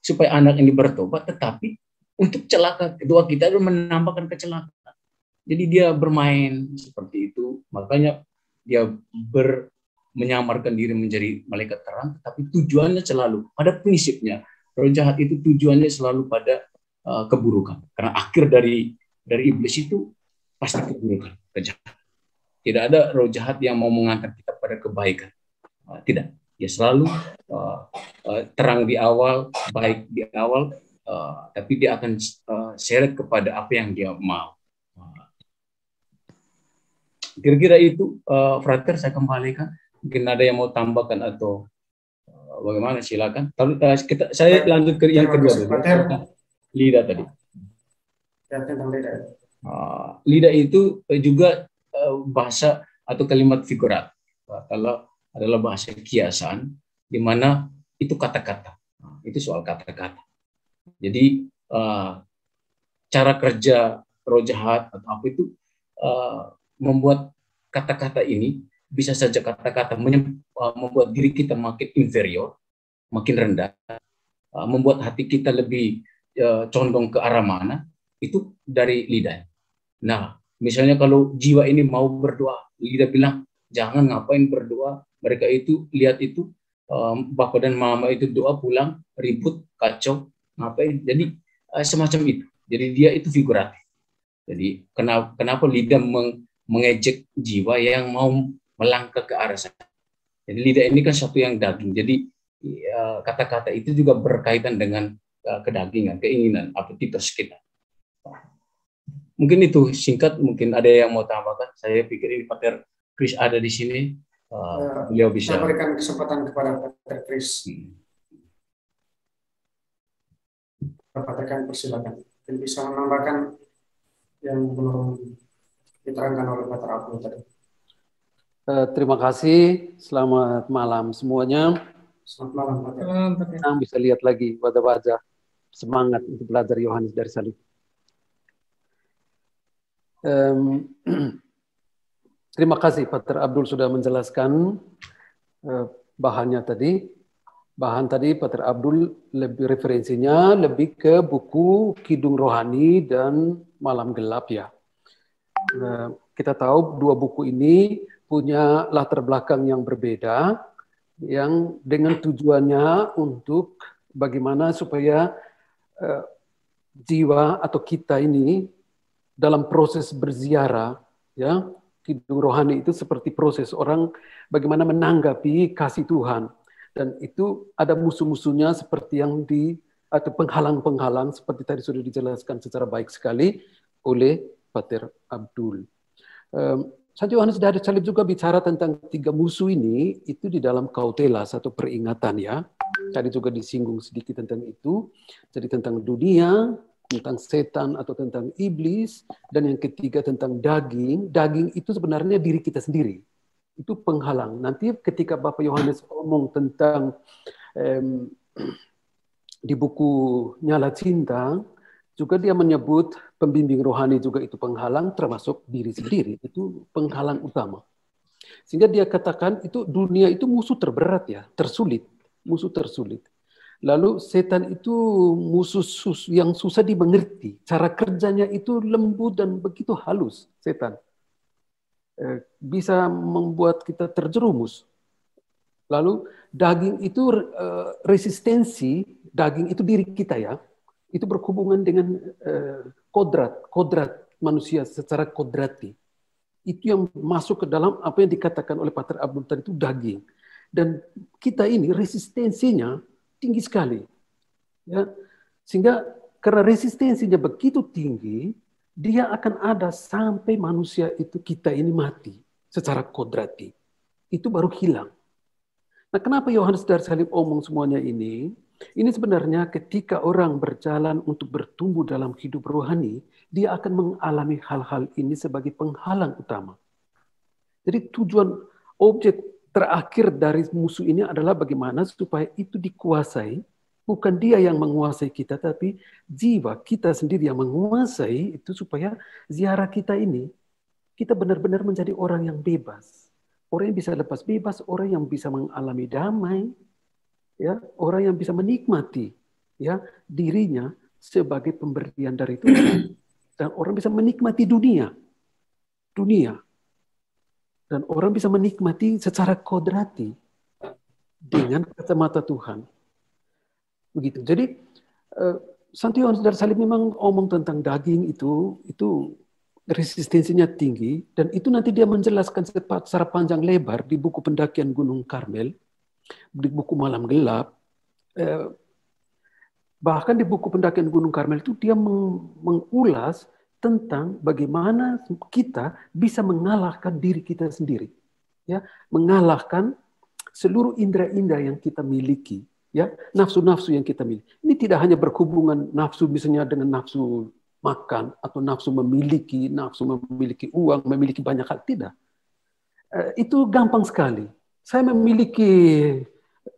supaya anak ini bertobat, tetapi untuk celaka kedua kita itu menambahkan kecelakaan. Jadi dia bermain seperti itu, makanya dia menyamarkan diri menjadi malaikat terang, tapi tujuannya selalu pada prinsipnya roh jahat itu tujuannya selalu pada keburukan. Karena akhir dari iblis itu pasti keburukan, kejahatan. Tidak ada roh jahat yang mau mengantar kita pada kebaikan. Tidak. Dia selalu terang di awal, baik di awal, tapi dia akan seret kepada apa yang dia mau. Kira-kira itu, Frater, saya kembalikan. Mungkin ada yang mau tambahkan atau bagaimana, silakan. Saya lanjut ke yang kedua dulu. Lidah tadi. Lidah itu juga bahasa atau kalimat figurat. Kalau adalah bahasa kiasan, di mana itu kata-kata. Itu soal kata-kata. Jadi cara kerja roh jahat atau apa itu membuat kata-kata ini, bisa saja kata-kata membuat diri kita makin inferior, makin rendah, membuat hati kita lebih condong ke arah mana, itu dari lidah. Nah, misalnya kalau jiwa ini mau berdoa, lidah bilang, jangan ngapain berdoa, mereka itu, lihat itu, bapak dan mama itu doa pulang, ribut, kacau, ngapain, jadi semacam itu. Jadi dia itu figuratif. Jadi kenapa lidah mengejek jiwa yang mau melangkah ke arah sana. Jadi lidah ini kan satu yang daging. Jadi kata-kata itu juga berkaitan dengan kedagingan, keinginan, apetitos kita. Mungkin itu singkat, mungkin ada yang mau tambahkan. Saya pikir ini Pater Kris ada di sini. Beliau bisa. Saya berikan kesempatan kepada Pater Kris. Pater, persilakan. Dan bisa menambahkan yang belum diterangkan oleh Pater Abdul tadi. Terima kasih. Selamat malam semuanya. Selamat malam, Pater. Senang bisa lihat lagi wajah-wajah semangat untuk belajar Yohanes dari Salib. Terima kasih Pater Abdul sudah menjelaskan bahannya tadi. Bahan tadi Pater Abdul lebih referensinya lebih ke buku Kidung Rohani dan Malam Gelap ya. Kita tahu dua buku ini punya latar belakang yang berbeda, yang dengan tujuannya untuk bagaimana supaya jiwa atau kita ini dalam proses berziarah, ya, Kidung Rohani itu seperti proses orang bagaimana menanggapi kasih Tuhan, dan itu ada musuh-musuhnya seperti yang atau penghalang-penghalang seperti tadi sudah dijelaskan secara baik sekali oleh Pater Abdul. Santo Yohanes dari Salib juga bicara tentang tiga musuh ini itu di dalam kautelas atau peringatan ya. Tadi juga disinggung sedikit tentang itu. Jadi tentang dunia, tentang setan atau tentang iblis, dan yang ketiga tentang daging. Daging itu sebenarnya diri kita sendiri. Itu penghalang. Nanti ketika Bapak Yohanes omong tentang di buku Nyala Cinta, juga dia menyebut pembimbing rohani juga itu penghalang, termasuk diri sendiri. Itu penghalang utama. Sehingga dia katakan itu dunia itu musuh terberat ya, tersulit. Musuh tersulit. Lalu setan itu musuh yang susah dimengerti. Cara kerjanya itu lembut dan begitu halus, setan. Bisa membuat kita terjerumus. Lalu daging itu resistensi, daging itu diri kita ya, itu berhubungan dengan kodrat manusia secara kodrati. Itu yang masuk ke dalam apa yang dikatakan oleh Pater Abdul tadi itu daging. Dan kita ini resistensinya tinggi sekali. Ya. Sehingga karena resistensinya begitu tinggi, dia akan ada sampai manusia itu kita ini mati secara kodrati. Itu baru hilang. Nah, kenapa Yohanes dari Salib omong semuanya ini? Ini sebenarnya ketika orang berjalan untuk bertumbuh dalam hidup rohani, dia akan mengalami hal-hal ini sebagai penghalang utama. Jadi tujuan objek terakhir dari musuh ini adalah bagaimana supaya itu dikuasai. Bukan dia yang menguasai kita, tapi jiwa kita sendiri yang menguasai itu supaya ziarah kita ini, kita benar-benar menjadi orang yang bebas. Orang yang bisa lepas bebas, orang yang bisa mengalami damai, ya, orang yang bisa menikmati ya dirinya sebagai pemberian dari Tuhan. Dan orang bisa menikmati dunia. Dan orang bisa menikmati secara kodrati dengan kacamata Tuhan. Begitu. Jadi Santo Yohanes dari Salib memang omong tentang daging itu resistensinya tinggi, dan itu nanti dia menjelaskan secara panjang lebar di buku pendakian Gunung Karmel, di buku Malam Gelap. Bahkan di buku pendakian Gunung Karmel itu dia mengulas tentang bagaimana kita bisa mengalahkan diri kita sendiri, ya, mengalahkan seluruh indera-indera yang kita miliki. Ya, nafsu-nafsu yang kita miliki. Ini tidak hanya berhubungan nafsu misalnya dengan nafsu makan atau nafsu memiliki uang, memiliki banyak hal, tidak. Itu gampang sekali. Saya memiliki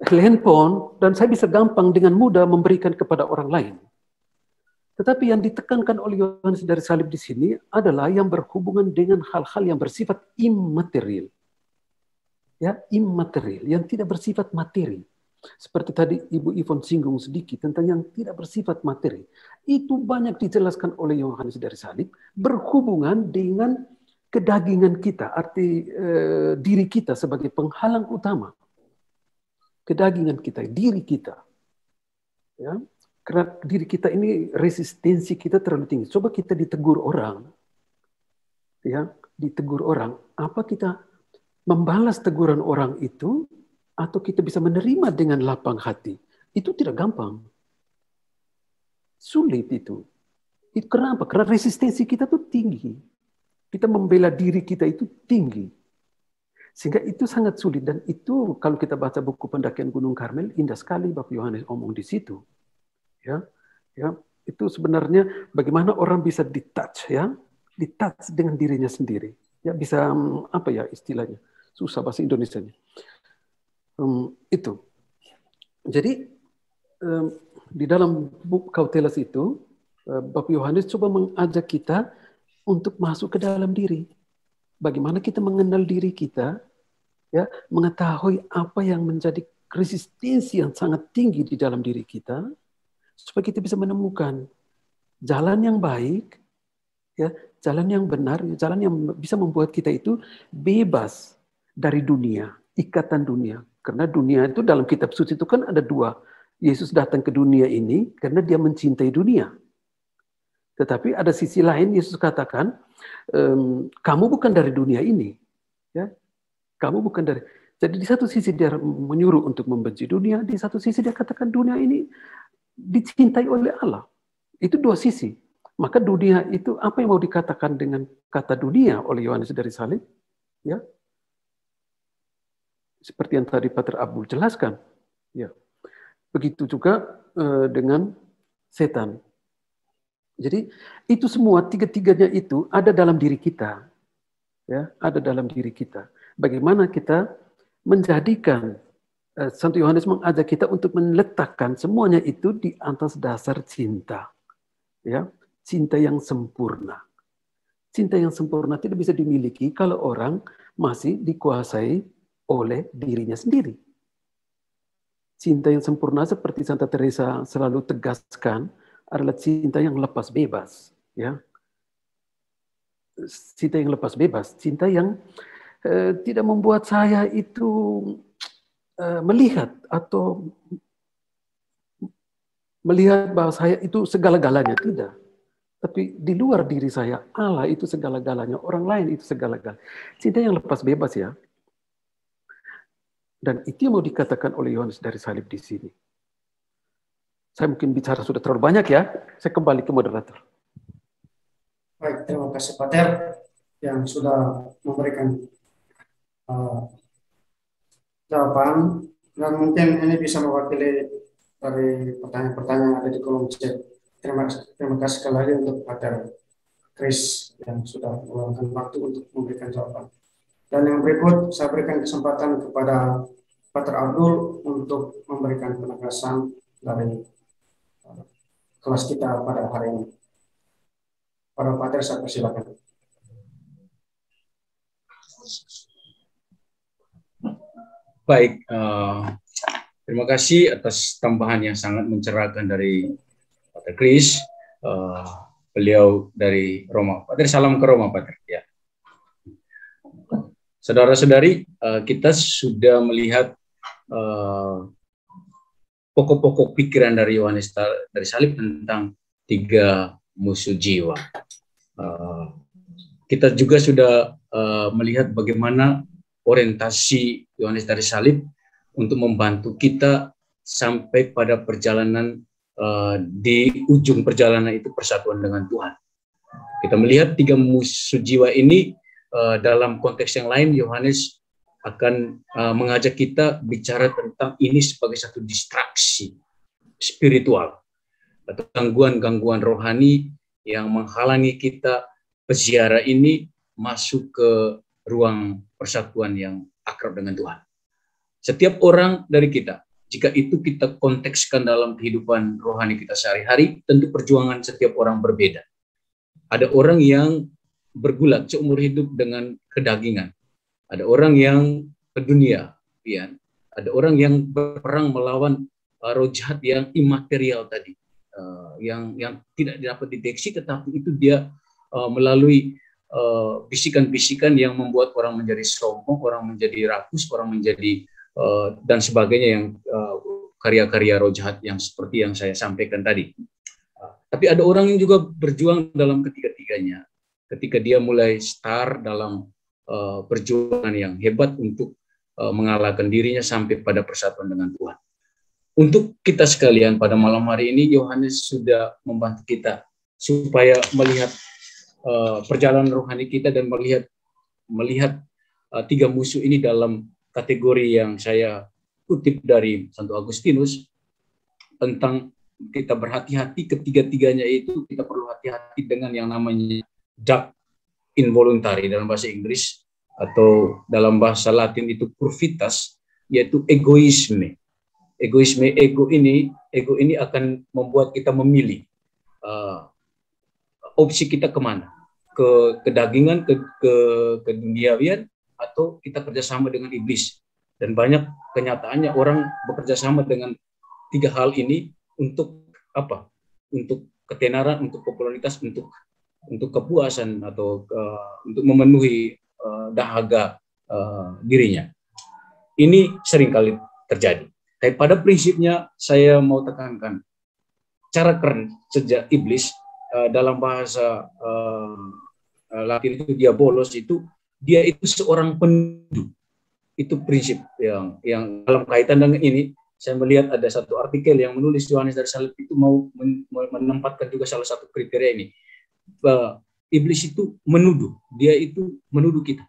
handphone dan saya bisa gampang dengan mudah memberikan kepada orang lain. Tetapi yang ditekankan oleh Yohanes dari Salib di sini adalah yang berhubungan dengan hal-hal yang bersifat imaterial. Ya, imaterial, yang tidak bersifat materi. Seperti tadi Ibu Ivon singgung sedikit tentang yang tidak bersifat materi. Itu banyak dijelaskan oleh Yohanes dari Salib berhubungan dengan kedagingan kita, arti diri kita sebagai penghalang utama. Kedagingan kita, diri kita. Ya, karena diri kita ini resistensi kita terlalu tinggi. Coba kita ditegur orang. Ya, ditegur orang, apa kita membalas teguran orang itu atau kita bisa menerima dengan lapang hati? Itu tidak gampang. Sulit itu. Itu kenapa? Karena resistensi kita tuh tinggi. Kita membela diri kita itu tinggi. Sehingga itu sangat sulit. Dan itu kalau kita baca buku pendakian Gunung Karmel, indah sekali Bapak Yohanes omong di situ. Ya, itu sebenarnya bagaimana orang bisa ditouch, ya, ditouch dengan dirinya sendiri. Ya, bisa apa ya istilahnya? Susah bahasa Indonesianya. Itu. Jadi di dalam buku Kautelas itu Bapak Yohanes coba mengajak kita untuk masuk ke dalam diri. Bagaimana kita mengenal diri kita, ya, mengetahui apa yang menjadi resistensi yang sangat tinggi di dalam diri kita, supaya kita bisa menemukan jalan yang baik, ya, jalan yang benar, jalan yang bisa membuat kita itu bebas dari dunia, ikatan dunia. Karena dunia itu dalam kitab suci itu kan ada dua. Yesus datang ke dunia ini karena dia mencintai dunia. Tetapi ada sisi lain Yesus katakan, kamu bukan dari dunia ini. Ya, kamu bukan dari. Jadi di satu sisi dia menyuruh untuk membenci dunia, di satu sisi dia katakan dunia ini dicintai oleh Allah. Itu dua sisi. Maka dunia itu apa yang mau dikatakan dengan kata dunia oleh Yohanes dari Salib? Ya, seperti yang tadi Pater Abdul jelaskan. Ya. Begitu juga dengan setan. Jadi itu semua tiga-tiganya itu ada dalam diri kita. Ya, ada dalam diri kita. bagaimana kita menjadikan Santo Yohanes mengajak kita untuk meletakkan semuanya itu di atas dasar cinta. Ya, cinta yang sempurna. Cinta yang sempurna tidak bisa dimiliki kalau orang masih dikuasai oleh dirinya sendiri. Cinta yang sempurna seperti Santa Teresa selalu tegaskan adalah cinta yang lepas bebas. Ya, cinta yang lepas bebas, cinta yang tidak membuat saya itu melihat bahwa saya itu segala-galanya, tidak. Tapi di luar diri saya, Allah itu segala-galanya, orang lain itu segala-galanya. Cinta yang lepas bebas ya. Dan itu yang mau dikatakan oleh Yohanes dari Salib di sini. Saya mungkin bicara sudah terlalu banyak ya, saya kembali ke moderator. Baik, terima kasih Pater yang sudah memberikan jawaban, dan mungkin ini bisa mewakili dari pertanyaan-pertanyaan yang ada di kolom chat. Terima kasih sekali lagi untuk Pater Chris yang sudah meluangkan waktu untuk memberikan jawaban. Dan yang berikut saya berikan kesempatan kepada Pater Abdul untuk memberikan penegasan dari kelas kita pada hari ini. Para Pater, saya persilakan. Baik, terima kasih atas tambahan yang sangat mencerahkan dari Pater Chris. Beliau dari Roma. Pater, salam ke Roma, Pater. Ya. Saudara-saudari, kita sudah melihat pokok-pokok pikiran dari Yohanes dari Salib tentang 3 musuh jiwa. Kita juga sudah melihat bagaimana orientasi Yohanes dari Salib untuk membantu kita sampai pada perjalanan di ujung perjalanan itu persatuan dengan Tuhan. Kita melihat 3 musuh jiwa ini dalam konteks yang lain. Yohanes akan mengajak kita bicara tentang ini sebagai satu distraksi spiritual atau gangguan-gangguan rohani yang menghalangi kita peziarah ini masuk ke ruang persatuan yang akrab dengan Tuhan. Setiap orang dari kita, jika itu kita kontekskan dalam kehidupan rohani kita sehari-hari, tentu perjuangan setiap orang berbeda. Ada orang yang bergulat seumur hidup dengan kedagingan. Ada orang yang ke dunia, ya. Ada orang yang berperang melawan roh jahat yang imaterial tadi, yang tidak dapat dideteksi, tetapi itu dia melalui bisikan-bisikan yang membuat orang menjadi sombong, orang menjadi rakus, orang menjadi dan sebagainya, yang karya-karya roh jahat yang seperti yang saya sampaikan tadi. Tapi ada orang yang juga berjuang dalam ketiga-tiganya. Ketika dia mulai start dalam perjuangan yang hebat untuk mengalahkan dirinya sampai pada persatuan dengan Tuhan. Untuk kita sekalian pada malam hari ini, Yohanes sudah membantu kita supaya melihat perjalanan rohani kita dan melihat 3 musuh ini dalam kategori yang saya kutip dari Santo Agustinus tentang kita berhati-hati. Ketiga-tiganya itu kita perlu hati-hati dengan yang namanya dark involuntary dalam bahasa Inggris, atau dalam bahasa Latin itu curvitas, yaitu egoisme. Ego ini akan membuat kita memilih opsi kita kemana, ke kedagingan, ke duniawian, atau kita kerjasama dengan iblis. Dan banyak kenyataannya orang bekerja sama dengan 3 hal ini untuk apa? Untuk ketenaran, untuk popularitas, untuk kepuasan, atau untuk memenuhi dahaga dirinya. Ini seringkali terjadi. Tapi pada prinsipnya saya mau tekankan cara kerja iblis dalam bahasa Latin itu diabolos, itu dia itu seorang penuduh. Itu prinsip yang dalam kaitan dengan ini. Saya melihat ada satu artikel yang menulis Yohanes dari Salib itu mau menempatkan juga salah satu kriteria ini. Iblis itu menuduh, dia itu menuduh kita.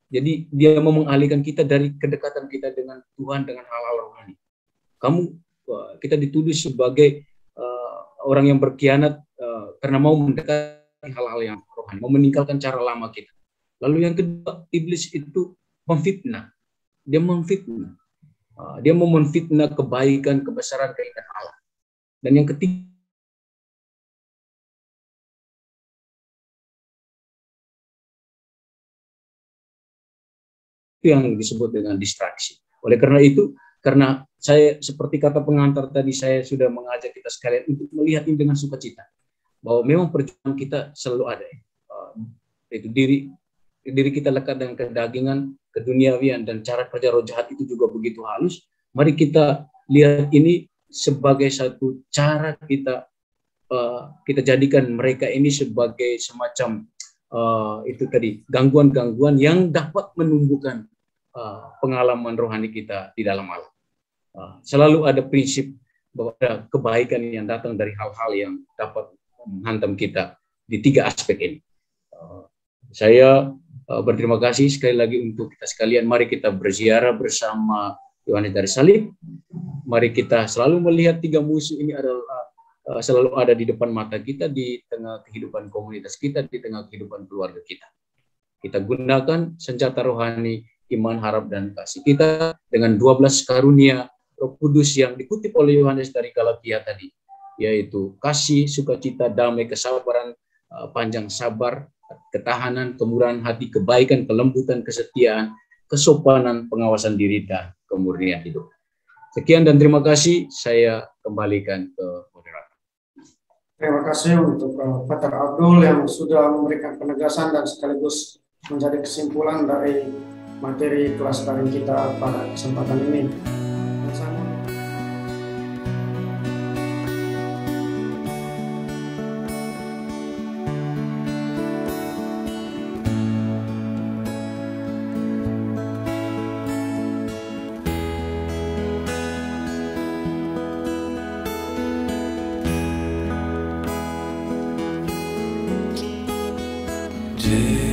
Jadi dia mau mengalihkan kita dari kedekatan kita dengan Tuhan, dengan hal-hal rohani. Kita dituduh sebagai orang yang berkhianat karena mau mendekati hal-hal yang rohani, mau meninggalkan cara lama kita. Lalu yang kedua, iblis itu memfitnah. Dia memfitnah. Dia mau memfitnah kebaikan, kebesaran, keindahan Allah. Dan yang ketiga, itu yang disebut dengan distraksi. Oleh karena itu, karena saya seperti kata pengantar tadi, saya sudah mengajak kita sekalian untuk melihat ini dengan sukacita, bahwa memang perjuangan kita selalu ada. Itu diri kita lekat dengan kedagingan, keduniawian, dan cara kerja roh jahat itu juga begitu halus. Mari kita lihat ini sebagai satu cara kita jadikan mereka ini sebagai semacam itu tadi gangguan-gangguan yang dapat menumbuhkan pengalaman rohani kita di dalam Allah. Selalu ada prinsip bahwa ada kebaikan yang datang dari hal-hal yang dapat menghantam kita di tiga aspek ini. Saya berterima kasih sekali lagi untuk kita sekalian. Mari kita berziarah bersama Yohanes dari Salib. Mari kita selalu melihat tiga musuh ini adalah selalu ada di depan mata kita, di tengah kehidupan komunitas kita, di tengah kehidupan keluarga kita. Kita gunakan senjata rohani, iman, harap, dan kasih kita dengan 12 karunia Roh Kudus yang dikutip oleh Yohanes dari Galatia tadi, yaitu kasih, sukacita, damai, kesabaran, panjang sabar, ketahanan, kemurahan hati, kebaikan, kelembutan, kesetiaan, kesopanan, pengawasan diri, dan kemurnian hidup. Sekian dan terima kasih. Saya kembalikan ke moderator. Terima kasih untuk Pater Abdul yang sudah memberikan penegasan dan sekaligus menjadi kesimpulan dari materi kelas daring kita pada kesempatan ini. Yeah.